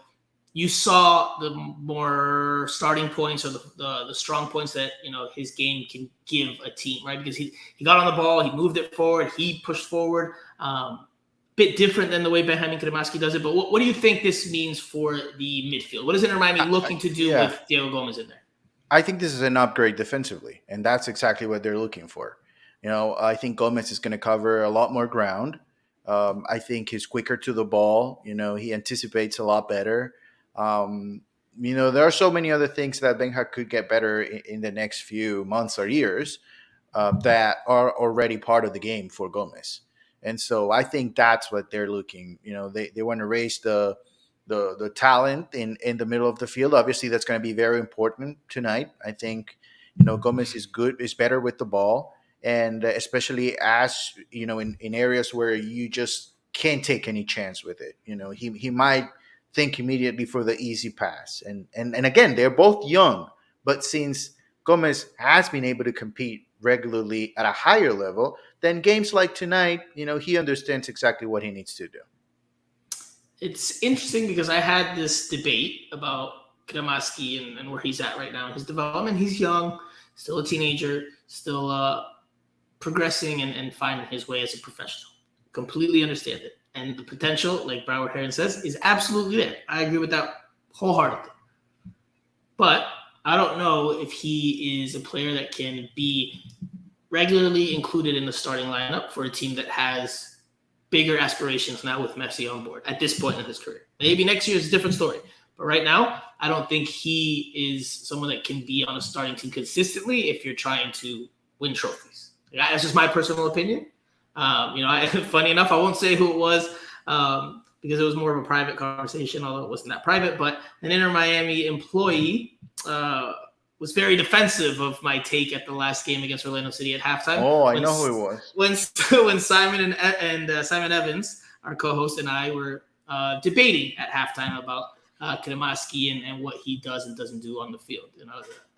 S1: you saw the more starting points or the strong points that his game can give a team, right? Because he got on the ball, he moved it forward, he pushed forward. Bit different than the way Benjamin Cremaschi does it. But what do you think this means for the midfield? What is Inter Miami looking to do with Diego Gomez in there?
S2: I think this is an upgrade defensively, and that's exactly what they're looking for. I think Gomez is going to cover a lot more ground. I think he's quicker to the ball. He anticipates a lot better. There are so many other things that Benja could get better in the next few months or years that are already part of the game for Gomez. And so I think that's what they're looking. They want to raise the talent in the middle of the field. Obviously, that's going to be very important tonight. I think Gomez is better with the ball, and especially as in areas where you just can't take any chance with it. He might think immediately for the easy pass, and again, they're both young, but since Gomez has been able to compete regularly at a higher level, then games like tonight, he understands exactly what he needs to do.
S1: It's interesting because I had this debate about Cremaschi and where he's at right now in his development. He's young, still a teenager, still progressing and finding his way as a professional. Completely understand it. And the potential, like Broward Heron says, is absolutely there. I agree with that wholeheartedly. But I don't know if he is a player that can be regularly included in the starting lineup for a team that has bigger aspirations now with Messi on board at this point in his career. Maybe next year is a different story. But right now, I don't think he is someone that can be on a starting team consistently if you're trying to win trophies. That's just my personal opinion. Funny enough, I won't say who it was because it was more of a private conversation, although it wasn't that private. But an Inter Miami employee was very defensive of my take at the last game against Orlando City at halftime.
S2: Oh, I know who it was.
S1: When Simon and Simon Evans, our co-host, and I were debating at halftime about Cremaschi and what he does and doesn't do on the field.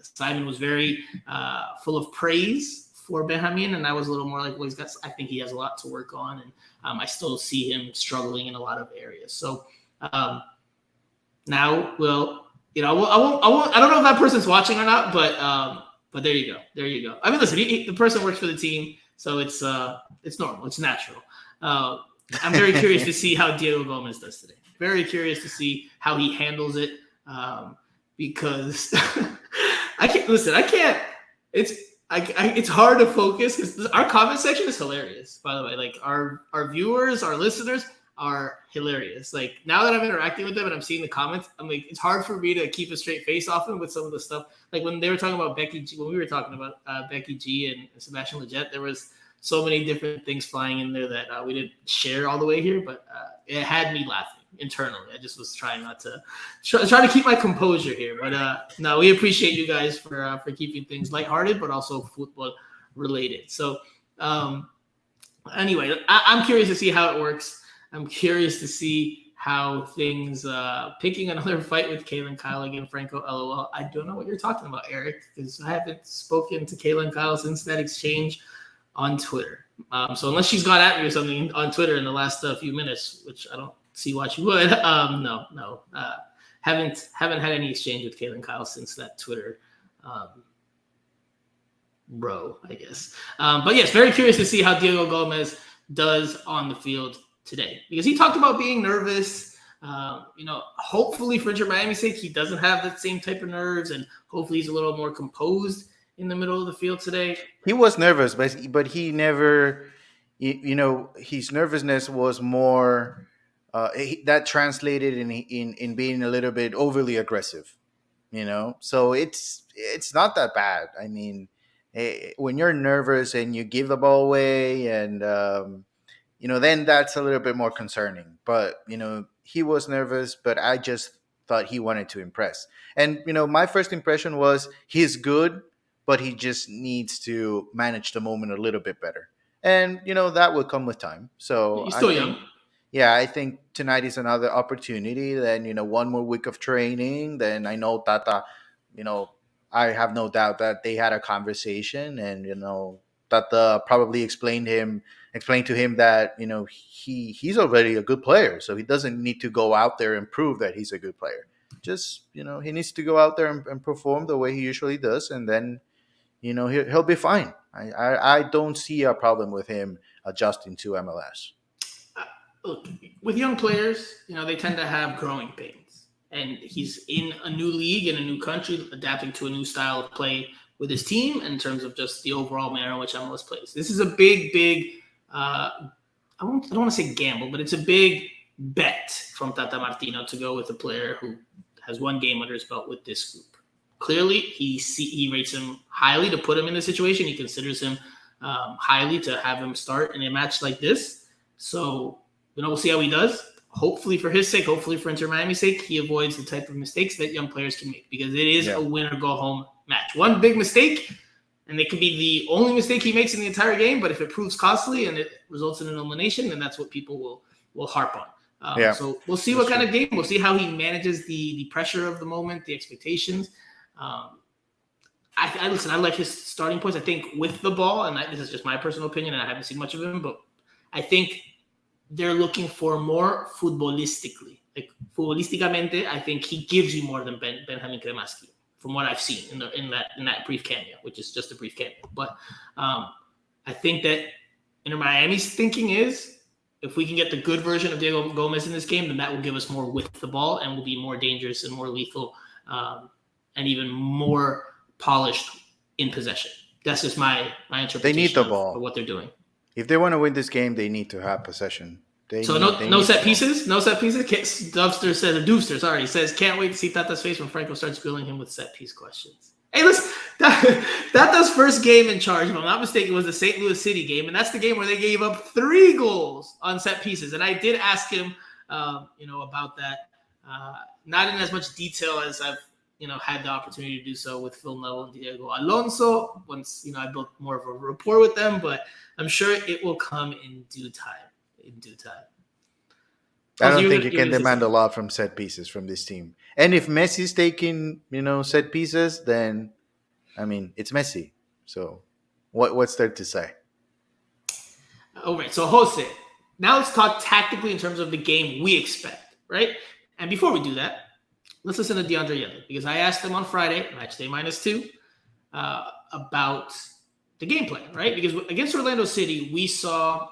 S1: Simon was very full of praise for Benjamin, and I was a little more like, well, I think he has a lot to work on, and I still see him struggling in a lot of areas. So now I don't know if that person's watching or not, but there you go. I mean, listen, the person works for the team, so it's normal, it's natural. I'm very curious to see how Diego Gomez does today. Very curious to see how he handles it, because I can't. It's hard to focus because our comment section is hilarious. By the way, like our viewers, our listeners are hilarious. Like now that I'm interacting with them and I'm seeing the comments, I'm like, it's hard for me to keep a straight face off them with some of the stuff. Like when they were talking about Becky G, when we were talking about Becky G and Sebastian Lletget, there was so many different things flying in there that we didn't share all the way here, but it had me laughing internally. I just was trying not to try to keep my composure here. But no, we appreciate you guys for keeping things lighthearted, but also football related. So anyway, I'm curious to see how it works. I'm curious to see how things picking another fight with Kayla and Kyle against Franco. LOL. I don't know what you're talking about, Eric, because I haven't spoken to Kayla and Kyle since that exchange on Twitter. So unless she's gone at me or something on Twitter in the last few minutes, which I don't see why she would. No. Haven't had any exchange with Kayla and Kyle since that Twitter bro, I guess. But yes, very curious to see how Diego Gomez does on the field today, because he talked about being nervous. Hopefully for Inter Miami's sake, he doesn't have that same type of nerves, and hopefully he's a little more composed in the middle of the field today.
S2: He was nervous, but he never, his nervousness was more that translated in being a little bit overly aggressive. So it's not that bad. I mean, when you're nervous and you give the ball away, and then that's a little bit more concerning. But, he was nervous, but I just thought he wanted to impress. And, my first impression was he's good, but he just needs to manage the moment a little bit better. And that will come with time. So
S1: He's
S2: I
S1: still
S2: think,
S1: young.
S2: yeah, I think tonight is another opportunity. Then one more week of training. Then I know Tata, you know, I have no doubt that they had a conversation, and Tata probably explained to him that he's already a good player, so he doesn't need to go out there and prove that he's a good player. Just he needs to go out there and perform the way he usually does, and then he'll be fine. I don't see a problem with him adjusting to MLS.
S1: Look, with young players, they tend to have growing pains. And he's in a new league, in a new country, adapting to a new style of play with his team in terms of just the overall manner in which MLS plays. This is a big, I don't want to say gamble, but it's a big bet from Tata Martino to go with a player who has one game under his belt with this group. Clearly, he rates him highly to put him in this situation. He considers him highly to have him start in a match like this. So, we'll see how he does. Hopefully for his sake, hopefully for Inter Miami's sake, he avoids the type of mistakes that young players can make, because it is a win or go home match. One big mistake, and it could be the only mistake he makes in the entire game, but if it proves costly and it results in an elimination, then that's what people will harp on. So we'll see what kind of game. We'll see how he manages the pressure of the moment, the expectations. I like his starting points. I think with the ball, and this is just my personal opinion, and I haven't seen much of him, but I think they're looking for more futbolistically. Like futbolisticamente, I think he gives you more than Benjamin Cremaschi, from what I've seen in that brief cameo, which is just a brief cameo. But I think that Inter Miami's thinking is, if we can get the good version of Diego Gomez in this game, then that will give us more with the ball and will be more dangerous and more lethal, and even more polished in possession. That's just my interpretation.
S2: They need the ball
S1: of what they're doing.
S2: If they want to win this game, they need to have possession.
S1: No set pieces? No set pieces? Doofster says, can't wait to see Tata's face when Franco starts grilling him with set piece questions. Hey, listen, Tata's first game in charge, if I'm not mistaken, was the St. Louis City game, and that's the game where they gave up 3 goals on set pieces. And I did ask him, about that, not in as much detail as I've had the opportunity to do so with Phil Neville and Diego Alonso once, I built more of a rapport with them, but I'm sure it will come in due time.
S2: I don't think you can demand a lot from set pieces from this team. And if Messi's taking, set pieces, then, it's Messi. So what's there to say?
S1: All right. So, Jose, now let's talk tactically in terms of the game we expect, right? And before we do that, let's listen to DeAndre Yedlin, because I asked him on Friday, match day -2, about the game plan, right? Because against Orlando City, we saw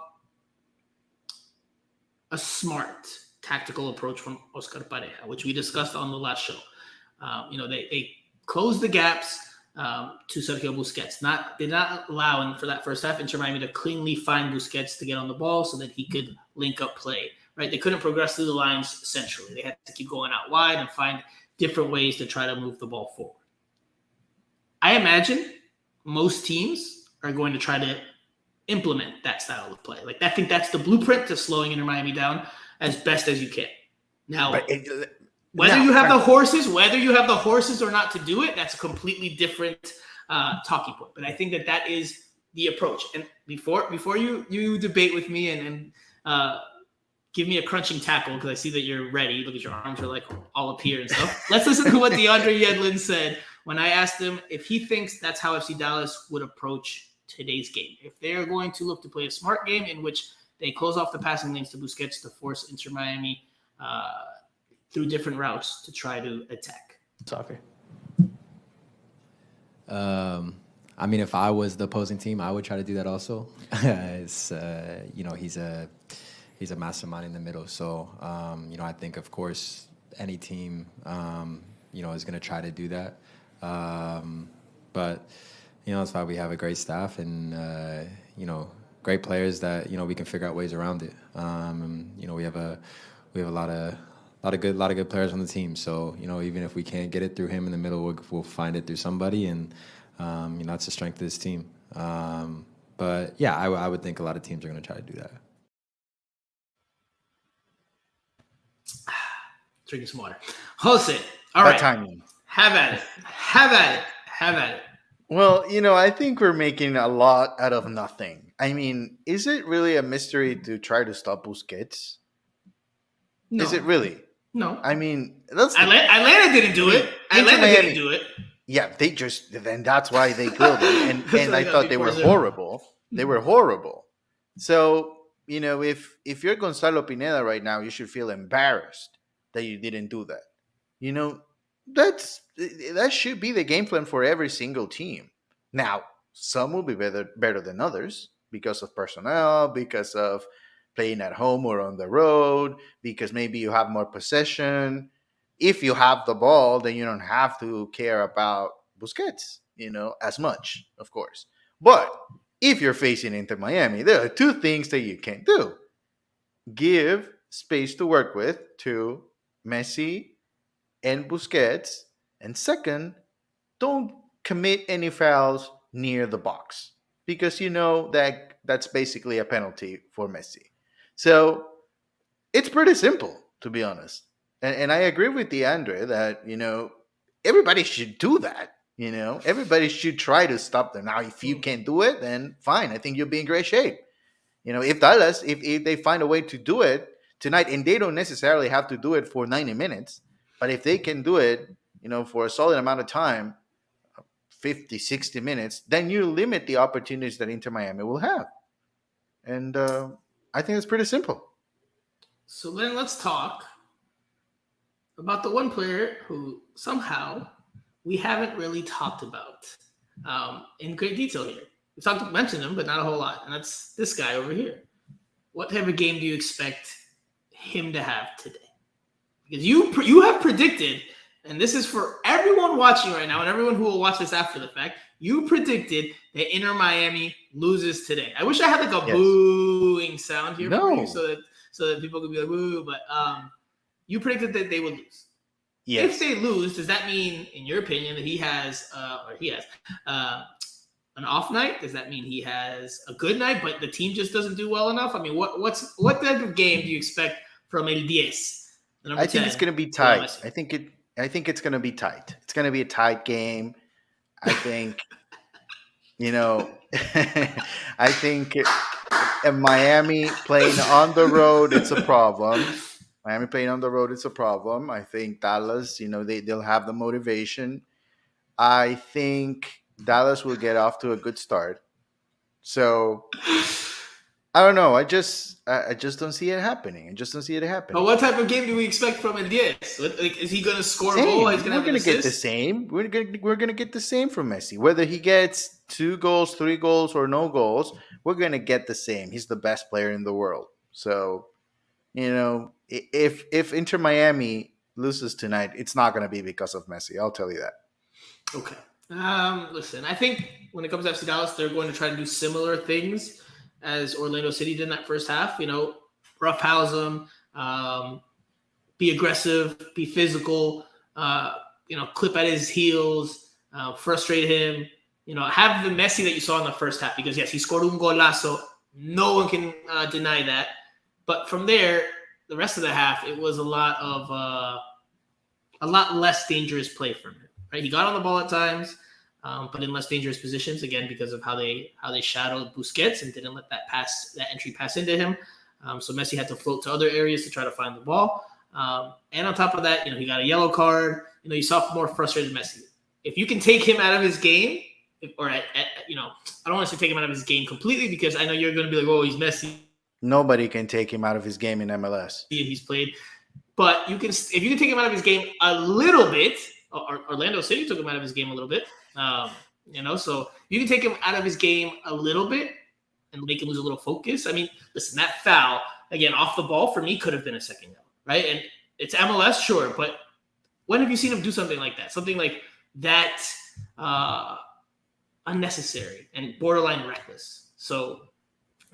S1: a smart tactical approach from Oscar Pareja, which we discussed on the last show. They closed the gaps to Sergio Busquets. Did not allow, and for that first half, Inter Miami to cleanly find Busquets to get on the ball so that he could link up play. Right? They couldn't progress through the lines centrally. They had to keep going out wide and find different ways to try to move the ball forward. I imagine most teams are going to try to implement that style of play. Like, I think that's the blueprint to slowing Inter Miami down as best as you can. Now, whether you have the horses or not to do it, that's a completely different talking point. But I think that is the approach. And before you debate with me and give me a crunching tackle, because I see that you're ready. Look at your arms are like all up here and stuff. Let's listen to what DeAndre Yedlin said when I asked him if he thinks that's how FC Dallas would approach today's game. If they're going to look to play a smart game in which they close off the passing lanes to Busquets to force Inter Miami through different routes to try to attack.
S4: Soccer. If I was the opposing team, I would try to do that also. He's a mastermind in the middle. So, I think, of course, any team, is going to try to do that. But, that's why we have a great staff and, great players that, we can figure out ways around it. We have a lot of good players on the team. So, even if we can't get it through him in the middle, we'll find it through somebody. And, that's the strength of this team. But, yeah, I would think a lot of teams are going to try to do that.
S1: Drinking some water. Jose, all right.
S2: Timing.
S1: Have at it.
S2: Well, I think we're making a lot out of nothing. I mean, is it really a mystery to try to stop Busquets? Is it
S1: No,
S2: really?
S1: no.
S2: I mean, that's the.
S1: Atlanta didn't
S2: I
S1: do it.
S2: mean, Inter
S1: Atlanta didn't
S2: Miami.
S1: do it.
S2: Yeah, they just. Then that's why they grilled him, and
S1: That's
S2: and
S1: why they
S2: I
S1: got
S2: thought
S1: beat
S2: they were
S1: 4-0.
S2: horrible. They were horrible. So if you're Gonzalo Pineda right now, you should feel embarrassed that you didn't do that. You know, that should be the game plan for every single team. Now, some will be better than others because of personnel, because of playing at home or on the road, because maybe you have more possession. If you have the ball, then you don't have to care about Busquets, as much, of course. But if you're facing Inter Miami, there are two things that you can do: give space to work with to Messi and Busquets, and second, don't commit any fouls near the box because you know that that's basically a penalty for Messi. So it's pretty simple, to be honest. And I agree with DeAndre that everybody should do that. Everybody should try to stop them. Now, if you can't do it, then fine. I think you'll be in great shape. If Dallas, if they find a way to do it tonight, and they don't necessarily have to do it for 90 minutes, but if they can do it, for a solid amount of time, 50, 60 minutes, then you limit the opportunities that Inter Miami will have. And I think it's pretty simple.
S1: So then let's talk about the one player who somehow we haven't really talked about in great detail here. We mentioned him, but not a whole lot, and that's this guy over here. What type of game do you expect him to have today? Because you have predicted, and this is for everyone watching right now and everyone who will watch this after the fact, you predicted that Inter Miami loses today. I wish I had like a booing sound here for you so that people could be like, woo, but you predicted that they would lose. Yes. If they lose, does that mean, in your opinion, that he has an off night? Does that mean he has a good night, but the team just doesn't do well enough? I mean, what type of game do you expect from El Diez?
S2: I think it's going to be tight. I think it's going to be tight. It's going to be a tight game. I think, I think Miami playing on the road, it's a problem. Miami playing on the road, it's a problem. I think Dallas, they'll have the motivation. I think Dallas will get off to a good start. So I don't know. I just don't see it happening.
S1: But what type of game do we expect from El Diez? Like, is he going to score a goal? He's
S2: we're going to get the same. We're going to get the same from Messi. Whether he gets 2 goals, 3 goals, or no goals, we're going to get the same. He's the best player in the world. So, if Inter Miami loses tonight, it's not going to be because of Messi. I'll tell you that.
S1: Okay. Listen, I think when it comes to FC Dallas, they're going to try to do similar things as Orlando City did in that first half. Rough house him, be aggressive, be physical, clip at his heels, frustrate him. Have the Messi that you saw in the first half, because yes, he scored un golazo. No one can deny that. But from there, the rest of the half, it was a lot less dangerous play from him. Right, he got on the ball at times, but in less dangerous positions, again because of how they shadowed Busquets and didn't let that entry pass into him. So Messi had to float to other areas to try to find the ball. And on top of that, he got a yellow card. You saw more frustrated Messi. If you can take him out of his game, I don't want to say take him out of his game completely, because I know you're going to be like, oh, he's Messi.
S2: Nobody can take him out of his game in MLS.
S1: He's played. But if you can take him out of his game a little bit, Orlando City took him out of his game a little bit, so you can take him out of his game a little bit and make him lose a little focus. I mean, listen, that foul, again, off the ball for me could have been a second yellow, right? And it's MLS, sure, but when have you seen him do something like that? Something like that unnecessary and borderline reckless. So,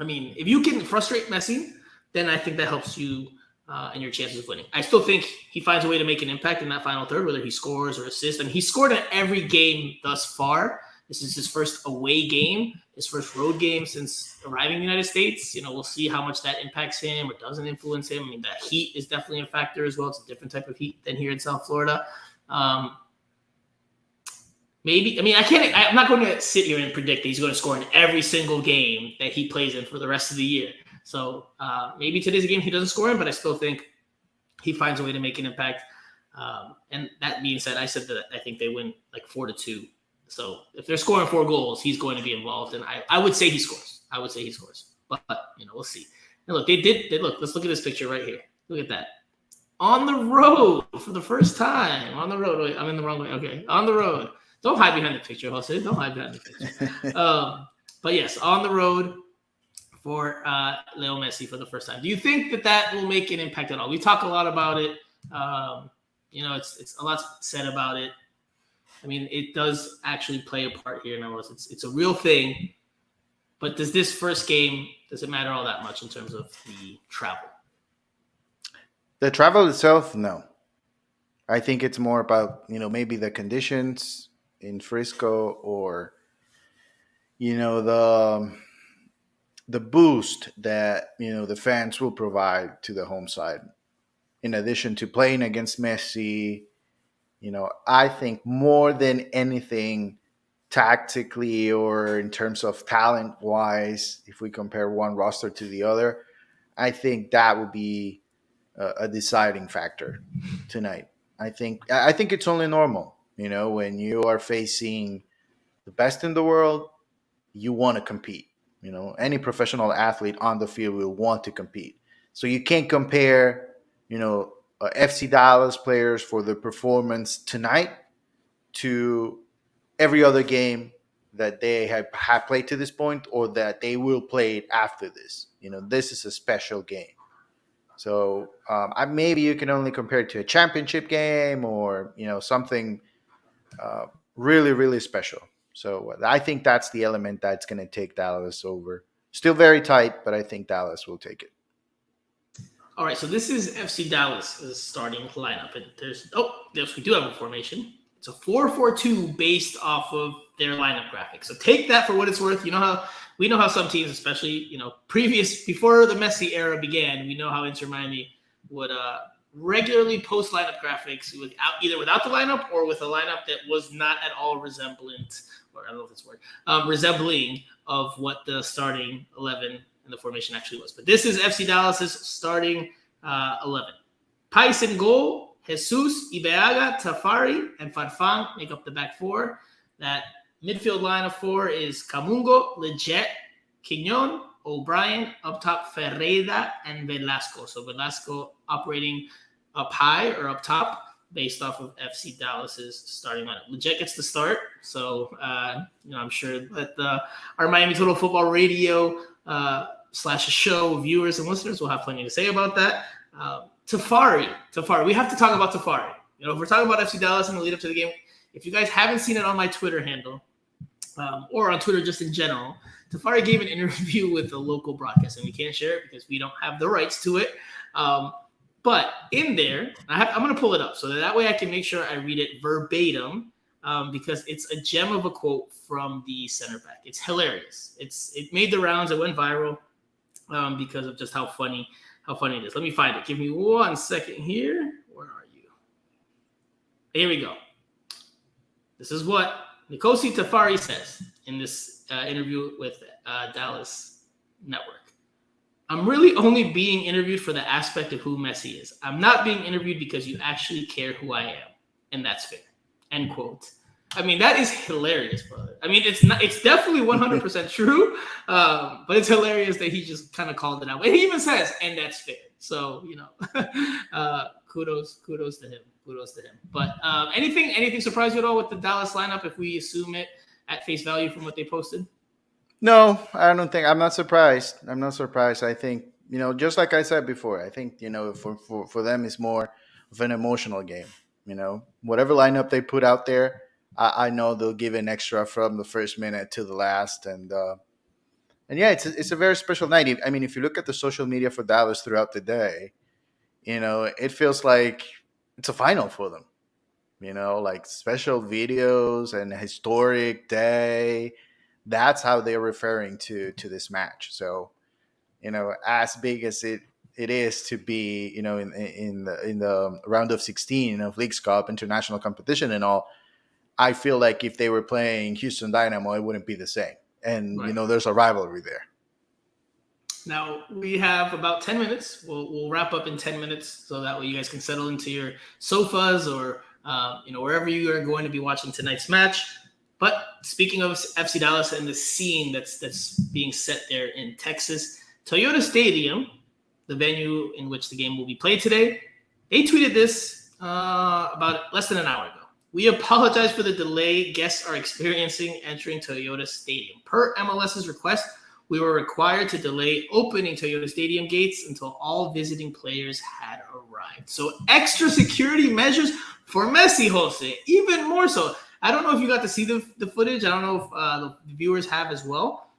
S1: I mean, if you can frustrate Messi, then I think that helps you and your chances of winning. I still think he finds a way to make an impact in that final third, whether he scores or assists. I mean, he scored in every game thus far. This is his first away game, his first road game since arriving in the United States. We'll see how much that impacts him or doesn't influence him. I mean, the heat is definitely a factor as well. It's a different type of heat than here in South Florida. maybe. I mean, I'm not going to sit here and predict that he's going to score in every single game that he plays in for the rest of the year. So maybe today's a game he doesn't score in, but I still think he finds a way to make an impact. And that being said, I said that I think they win like 4-2. So if they're scoring 4 goals, he's going to be involved. And I would say he scores. But we'll see. And look, look. Let's look at this picture right here. Look at that. On the road for the first time. On the road. Wait, I'm in the wrong way. Okay, on the road. Don't hide behind the picture, Jose. Don't hide behind the picture. But yes, on the road for Leo Messi for the first time. Do you think that will make an impact at all? We talk a lot about it. It's a lot said about it. I mean, it does actually play a part here. In other words, it's a real thing. But does this first game, does it matter all that much in terms of the travel?
S2: The travel itself, no. I think it's more about, maybe the conditions in Frisco, or, the boost that, the fans will provide to the home side. In addition to playing against Messi, I think more than anything, tactically or in terms of talent wise, if we compare one roster to the other, I think that would be a deciding factor tonight. I think it's only normal, when you are facing the best in the world, you want to compete. Any professional athlete on the field will want to compete. So you can't compare, FC Dallas players for the performance tonight to every other game that they have played to this point, or that they will play after this. This is a special game. So maybe you can only compare it to a championship game, or something really, really special. So I think that's the element that's going to take Dallas over. Still very tight, but I think Dallas will take it.
S1: All right, so this is FC Dallas' starting lineup. And yes, we do have a formation. It's a 4-4-2 based off of their lineup graphics. So take that for what it's worth. We know how some teams, especially before the Messi era began, we know how Inter Miami would regularly post lineup graphics without the lineup, or with a lineup that was not at all resembling of what the starting 11 and the formation actually was. But this is FC Dallas' starting 11. Pais in goal. Jesus, Ibeaga, Tafari, and Farfan make up the back 4. That midfield line of 4 is Camungo, Leggett, Quignon, O'Brien, up top Ferreira, and Velasco. So Velasco operating up high or up top based off of FC Dallas's starting lineup. Leggett gets the start. So, I'm sure that our Miami Total Football Radio /show viewers and listeners will have plenty to say about that. Tafari. We have to talk about Tafari. If we're talking about FC Dallas in the lead up to the game, if you guys haven't seen it on my Twitter handle, or on Twitter just in general, Tafari gave an interview with a local broadcast, and we can't share it because we don't have the rights to it. But in there, I'm going to pull it up so that way I can make sure I read it verbatim, because it's a gem of a quote from the center back. It's hilarious. It made the rounds. It went viral because of just how funny it is. Let me find it. Give me 1 second here. Where are you? Here we go. This is what Nkosi Tafari says in this interview with Dallas Network. I'm really only being interviewed for the aspect of who Messi is. I'm not being interviewed because you actually care who I am. And that's fair. End quote. I mean, that is hilarious, brother. I mean, it's definitely 100% true, but it's hilarious that he just kind of called it out. And he even says, and that's fair. So, kudos to him. But anything surprise you at all with the Dallas lineup if we assume it at face value from what they posted?
S2: No, I don't think. I'm not surprised. I think, just like I said before, I think, for them it's more of an emotional game. Whatever lineup they put out there, I know they'll give an extra from the first minute to the last. And yeah, it's a very special night. I mean, if you look at the social media for Dallas throughout the day, it feels like it's a final for them. Like special videos and a historic day. That's how they're referring to this match. So, as big as it is to be, in the round of 16 of Leagues Cup, international competition and all, I feel like if they were playing Houston Dynamo, it wouldn't be the same. And,
S1: Right.
S2: there's a rivalry there.
S1: Now we have about 10 minutes. We'll wrap up in 10 minutes, so that way you guys can settle into your sofas or wherever you are going to be watching tonight's match. But speaking of FC Dallas and the scene that's being set there in Texas, Toyota Stadium, the venue in which the game will be played today, they tweeted this about less than an hour ago. We apologize for the delay guests are experiencing entering Toyota Stadium. Per MLS's request, we were required to delay opening Toyota Stadium gates until all visiting players had arrived. So extra security measures for Messi, Jose, even more so. I don't know if you got to see the footage. I don't know if the viewers have as well.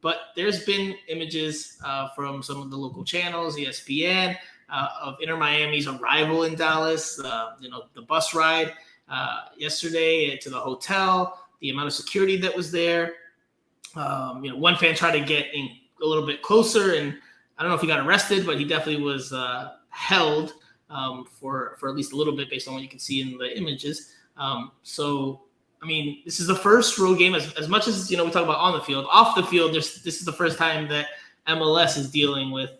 S1: But there's been images from some of the local channels, ESPN, of Inter Miami's arrival in Dallas, the bus ride yesterday to the hotel, the amount of security that was there. One fan tried to get in a little bit closer, and I don't know if he got arrested, but he definitely was held for at least a little bit based on what you can see in the images. This is the first road game. As much as we talk about on the field, off the field, this is the first time that MLS is dealing with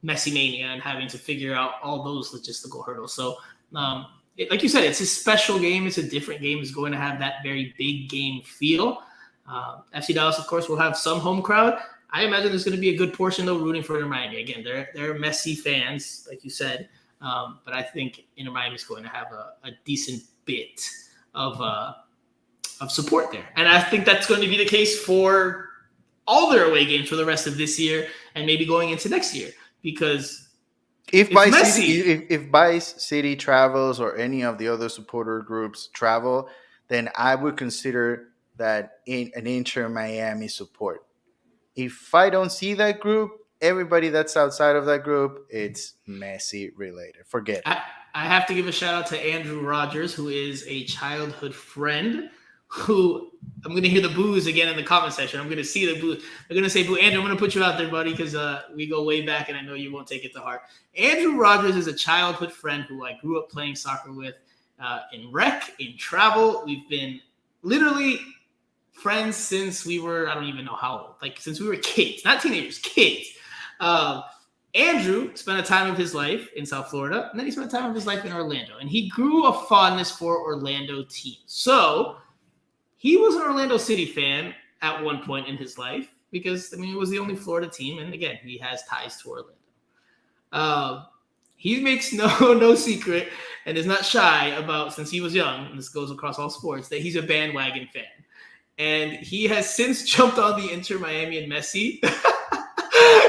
S1: Messi mania and having to figure out all those logistical hurdles. So, like you said, it's a special game. It's a different game. It's going to have that very big game feel. FC Dallas, of course, will have some home crowd. I imagine there's going to be a good portion, though, rooting for Inter Miami. Again, they're Messi fans, like you said. But I think Inter Miami is going to have a decent bit of support there. And I think that's going to be the case for all their away games for the rest of this year and maybe going into next year. Because
S2: if Vice City travels or any of the other supporter groups travel, then I would consider that an Inter Miami support. If I don't see that group, everybody that's outside of that group, it's Messi related. Forget it.
S1: I have to give a shout out to Andrew Rogers, who is a childhood friend. Who I'm going to hear the boos again in the comment section. I'm going to see the boo. They're going to say, "Boo, Andrew, I'm going to put you out there, buddy, because we go way back, and I know you won't take it to heart." Andrew Rogers is a childhood friend who I grew up playing soccer with in rec, in travel. We've been literally friends since we were, I don't even know how old, like since we were kids, not teenagers, kids. Andrew spent a time of his life in South Florida, and then he spent a time of his life in Orlando, and he grew a fondness for Orlando teams. So he was an Orlando City fan at one point in his life because, it was the only Florida team. And again, he has ties to Orlando. He makes no secret and is not shy about, since he was young, and this goes across all sports, that he's a bandwagon fan. And he has since jumped on the Inter Miami and Messi.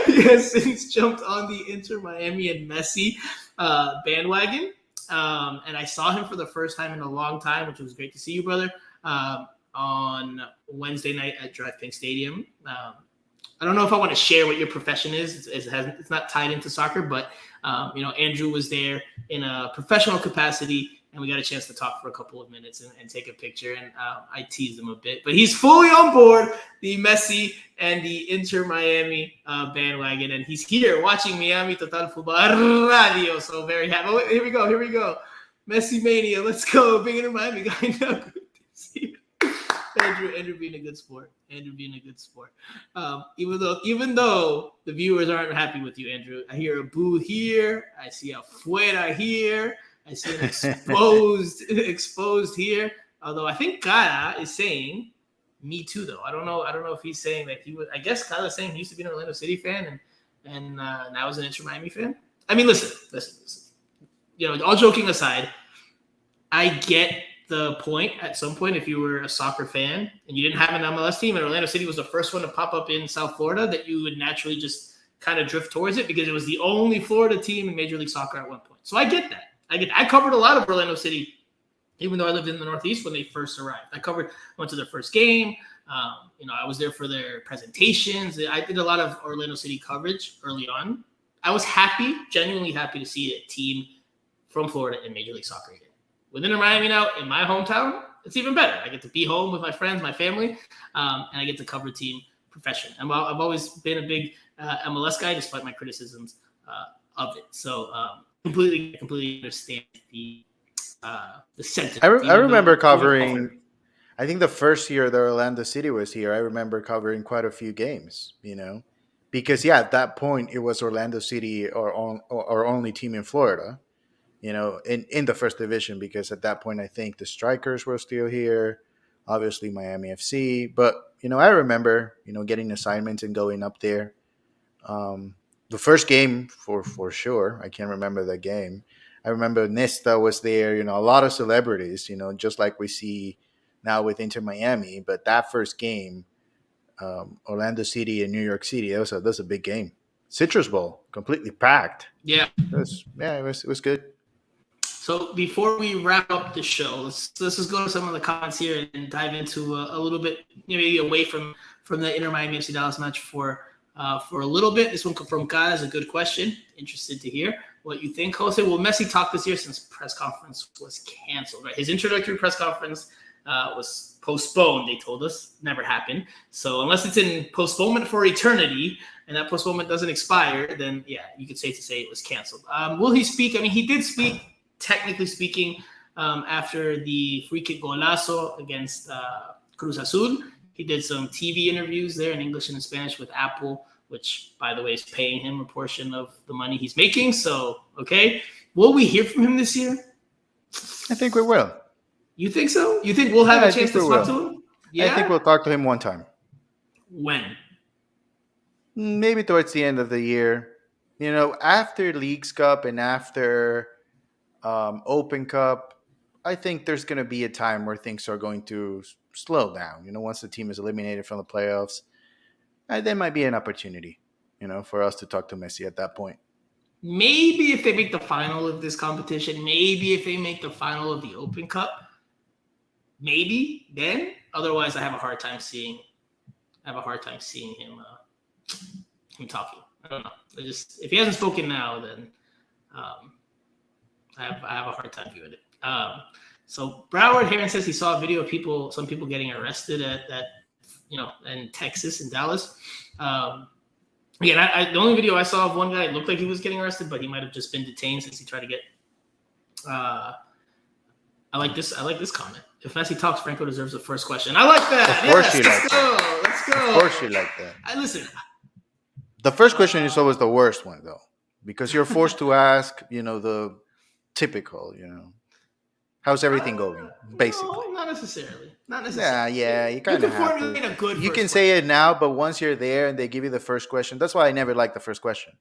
S1: He has since jumped on the Inter Miami and Messi bandwagon. And I saw him for the first time in a long time, which was great to see you, brother. On Wednesday night at Drive Pink Stadium. I don't know if I want to share what your profession is. It's not tied into soccer, but Andrew was there in a professional capacity, and we got a chance to talk for a couple of minutes and take a picture. And I teased him a bit, but he's fully on board the Messi and the Inter Miami bandwagon, and he's here watching Miami Total Football Radio. So very happy. Oh, here we go. Messi mania. Let's go. Big Inter Miami guy. Good to see you. Andrew being a good sport. Even though the viewers aren't happy with you, Andrew, I hear a boo here. I see a fuera here. I see an exposed here. Although I think Cara is saying me too, though. I don't know if he's saying that he was. I guess Cara is saying he used to be an Orlando City fan and now is an Inter Miami fan. Listen. All joking aside, I get the point at some point if you were a soccer fan and you didn't have an MLS team and Orlando City was the first one to pop up in South Florida, that you would naturally just kind of drift towards it because it was the only Florida team in Major League Soccer at one point. So I get that. I covered a lot of Orlando City, even though I lived in the Northeast when they first arrived. Went to their first game. I was there for their presentations. I did a lot of Orlando City coverage early on. I was genuinely happy to see a team from Florida in Major League Soccer again. With Inter Miami now in my hometown, it's even better. I get to be home with my friends, my family, and I get to cover team profession. I've always been a big MLS guy, despite my criticisms of it. So completely understand the the sentiment.
S2: I remember
S1: the
S2: covering. I think the first year that Orlando City was here, I remember covering quite a few games. Because at that point it was Orlando City our only team in Florida. In the first division, because at that point I think the Strikers were still here, obviously Miami FC. But I remember getting assignments and going up there. The first game for sure, I can't remember the game. I remember Nesta was there. A lot of celebrities. Just like we see now with Inter Miami. But that first game, Orlando City and New York City, that was a big game. Citrus Bowl, completely packed.
S1: Yeah.
S2: It was good.
S1: So before we wrap up the show, let's just go to some of the comments here and dive into a little bit, maybe away from the Inter Miami FC Dallas match for a little bit. This one from Kyle is a good question. Interested to hear what you think, Jose. Will Messi talk this year since press conference was canceled? Right, his introductory press conference was postponed. They told us never happened. So unless it's in postponement for eternity and that postponement doesn't expire, then yeah, you could safe to say it was canceled. Will he speak? I mean, he did speak. Technically speaking, after the free kick golazo against Cruz Azul, he did some TV interviews there in English and in Spanish with Apple, which, by the way, is paying him a portion of the money he's making. So, okay. Will we hear from him this year?
S2: I think we will.
S1: You think so? You think we'll have a chance to talk to him? Yeah.
S2: I think we'll talk to him one time.
S1: When?
S2: Maybe towards the end of the year. After Leagues Cup and after Open Cup, I think there's going to be a time where things are going to slow down. Once the team is eliminated from the playoffs, there might be an opportunity, for us to talk to Messi at that point.
S1: Maybe if they make the final of this competition, maybe if they make the final of the Open Cup, maybe then. Otherwise, I have a hard time seeing him talking. I don't know. If he hasn't spoken now, then I have a hard time viewing it. So Broward Heron says he saw a video of some people getting arrested at in Texas and Dallas. The only video I saw of one guy, it looked like he was getting arrested, but he might have just been detained since he tried to get. I like this comment. If Messi talks, Franco deserves the first question. I like that.
S2: Of course you like
S1: Let's
S2: that.
S1: go.
S2: Of course you like that.
S1: Listen.
S2: The first question you saw was the worst one, though, because you're forced to ask, the typical, how's everything going, basically.
S1: No, not necessarily.
S2: Yeah, you kind of have
S1: formulate
S2: to.
S1: a good
S2: You
S1: first
S2: can say it now, but once you're there and they give you the first question, that's why I never like the first question.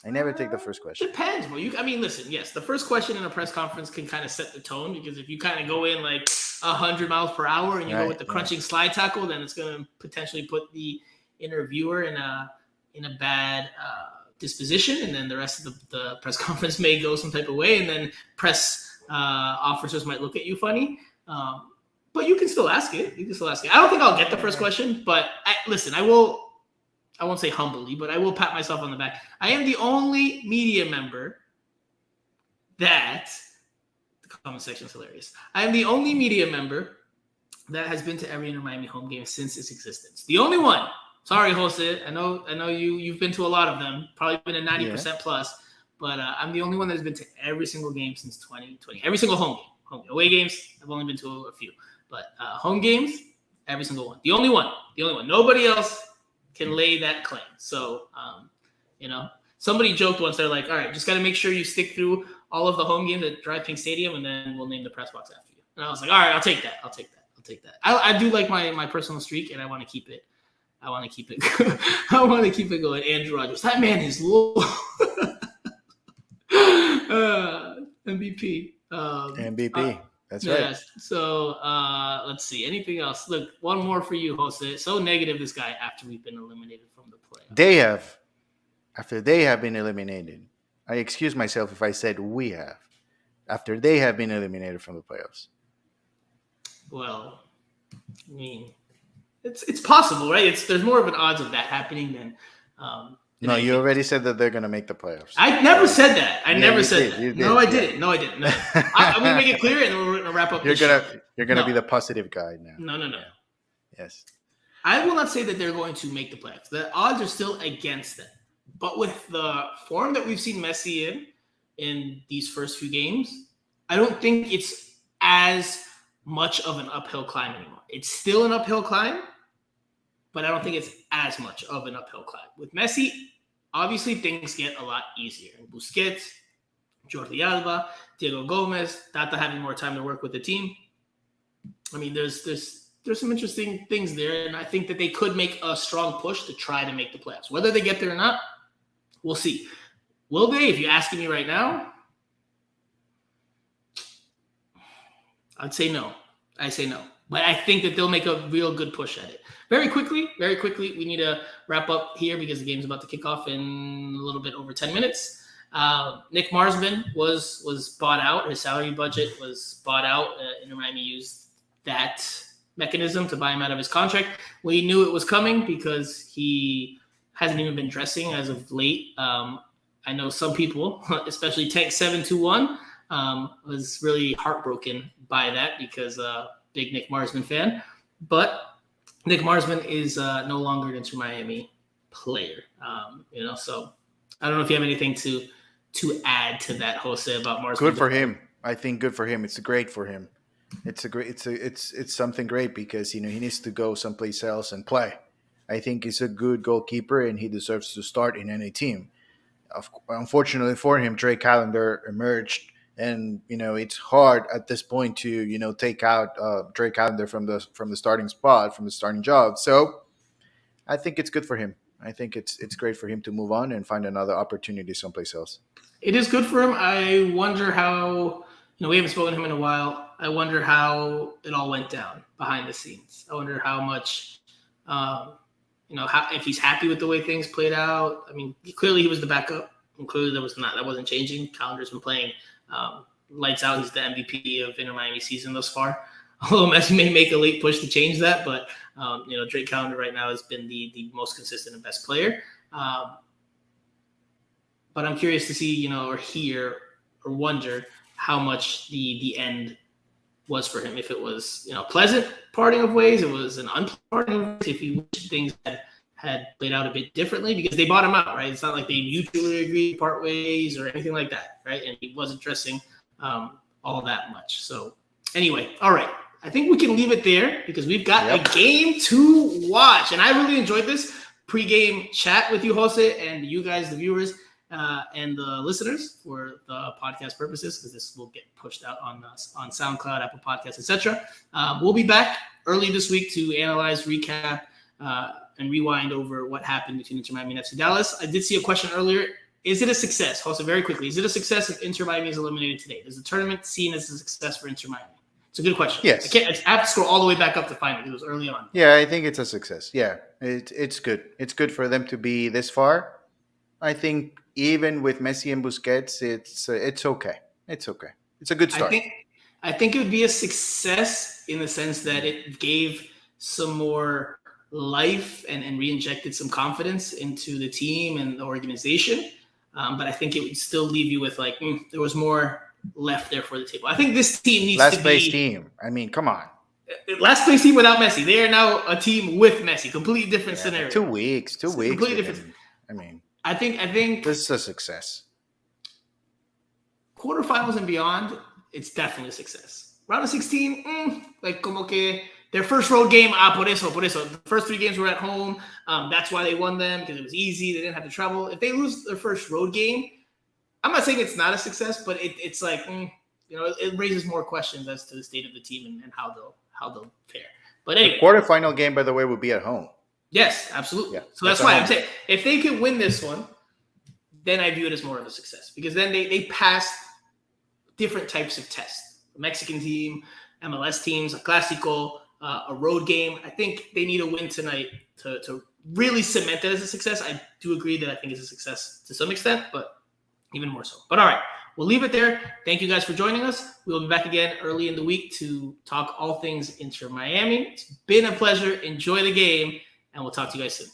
S2: I never take the first question.
S1: Depends, bro. Listen, yes, the first question in a press conference can kind of set the tone, because if you kind of go in like 100 miles per hour and you go with the crunching slide tackle, then it's going to potentially put the interviewer in a bad disposition, and then the rest of the press conference may go some type of way, and then press officers might look at you funny. But you can still ask it. I don't think I'll get the first question, but listen, I won't say humbly, but I will pat myself on the back. I am the only media member that the comment section is hilarious. I am the only media member that has been to every Inter Miami home game since its existence. The only one. Sorry, Jose. I know you've been to a lot of them. Probably been a 90% plus, but I'm the only one that's been to every single game since 2020. Every single home game. Away games, I've only been to a few, but home games, every single one. The only one. Nobody else can lay that claim. So, somebody joked once. They're like, "All right, just got to make sure you stick through all of the home games at Drive Pink Stadium, and then we'll name the press box after you." And I was like, "All right, I'll take that. I do like my personal streak, and I want to keep it. I want to keep it going. Andrew Rogers, that man is low. MVP.
S2: MVP. That's
S1: yeah,
S2: right.
S1: So let's see. Anything else? Look, one more for you, Jose. So negative, this guy, after we've been eliminated from the playoffs.
S2: After they have been eliminated. I excuse myself if I said we have. After they have been eliminated from the playoffs.
S1: Well, I mean, it's possible, right? There's more of an odds of that happening than.
S2: No, you already said that they're going to make the playoffs.
S1: I never said that. I never said that. No, I didn't. No. I'm going to make it clear, and we're going to wrap up.
S2: You're going to be the positive guy now.
S1: No.
S2: Yeah. Yes.
S1: I will not say that they're going to make the playoffs. The odds are still against them. But with the form that we've seen Messi in these first few games, I don't think it's as much of an uphill climb anymore. It's still an uphill climb, but I don't think it's as much of an uphill climb. With Messi, obviously things get a lot easier. Busquets, Jordi Alba, Diego Gomez, Tata having more time to work with the team. I mean, there's some interesting things there, and I think that they could make a strong push to try to make the playoffs. Whether they get there or not, we'll see. Will they? If you're asking me right now, I'd say no. I say no. But I think that they'll make a real good push at it. Very quickly, we need to wrap up here because the game's about to kick off in a little bit over 10 minutes. Nick Marsman was bought out. His salary budget was bought out. Inter Miami used that mechanism to buy him out of his contract. We knew it was coming because he hasn't even been dressing as of late. I know some people, especially Tank 721, was really heartbroken by that because big Nick Marsman fan. But Nick Marsman is no longer an Inter Miami player. So I don't know if you have anything to add to that, Jose, about Marsman.
S2: Good for him. I think good for him. It's great for him. It's something great because he needs to go someplace else and play. I think he's a good goalkeeper and he deserves to start in any team. Unfortunately for him, Drake Callender emerged, and it's hard at this point to take out Drake Callender from the starting spot, from the starting job. So I think it's good for him. I think it's great for him to move on and find another opportunity someplace else.
S1: It is good for him. I wonder how, we haven't spoken to him in a while. I wonder how it all went down behind the scenes. I wonder how much, if he's happy with the way things played out. I mean, clearly he was the backup, and clearly that wasn't changing. Calendar's been playing lights out. He's the MVP of Inter Miami season thus far. Although Messi may make a late push to change that, but Drake Callender right now has been the most consistent and best player. But I'm curious to see, or hear or wonder how much the end was for him. If it was, pleasant parting of ways, it was an unpleasant parting of ways, if he wished things had played out a bit differently, because they bought him out, right? It's not like they mutually agreed to part ways or anything like that, right? And he wasn't dressing all that much. So anyway, all right. I think we can leave it there because we've got a game to watch. And I really enjoyed this pregame chat with you, Jose, and you guys, the viewers, and the listeners for the podcast purposes, because this will get pushed out on SoundCloud, Apple Podcasts, etc. We'll be back early this week to analyze, recap, and rewind over what happened between Inter Miami and FC Dallas. I did see a question earlier. Is it a success, Jose, very quickly? Is it a success if Inter Miami is eliminated today? Is the tournament seen as a success for Inter Miami? It's a good question.
S2: Yes.
S1: I have to scroll all the way back up to find it. It was early on.
S2: Yeah, I think it's a success. Yeah, it's good. It's good for them to be this far. I think even with Messi and Busquets, it's okay. It's okay. It's a good start.
S1: I think it would be a success in the sense that it gave some more life and re-injected some confidence into the team and the organization. But I think it would still leave you with there was more left there for the table. I think this team needs
S2: last
S1: to be
S2: place team. I mean, come on.
S1: Last place team without Messi. They are now a team with Messi. Completely different scenario.
S2: 2 weeks. 2 weeks.
S1: Completely different.
S2: I mean,
S1: I think
S2: this is a success.
S1: Quarterfinals and beyond, it's definitely a success. Round of 16, como que their first road game, por eso. The first 3 games were at home. That's why they won them, because it was easy. They didn't have to travel. If they lose their first road game, I'm not saying it's not a success, but it's it raises more questions as to the state of the team and how they'll fare. But anyway,
S2: the quarterfinal game, by the way, would be at home.
S1: Yes, absolutely. Yeah, so that's why I'm saying if they could win this one, then I view it as more of a success, because then they passed different types of tests. A Mexican team, MLS teams, a Clásico, a road game. I think they need a win tonight to really cement it as a success. I do agree that I think it's a success to some extent, but even more so. But all right, we'll leave it there. Thank you guys for joining us. We'll be back again early in the week to talk all things Inter Miami. It's been a pleasure. Enjoy the game, and we'll talk to you guys soon.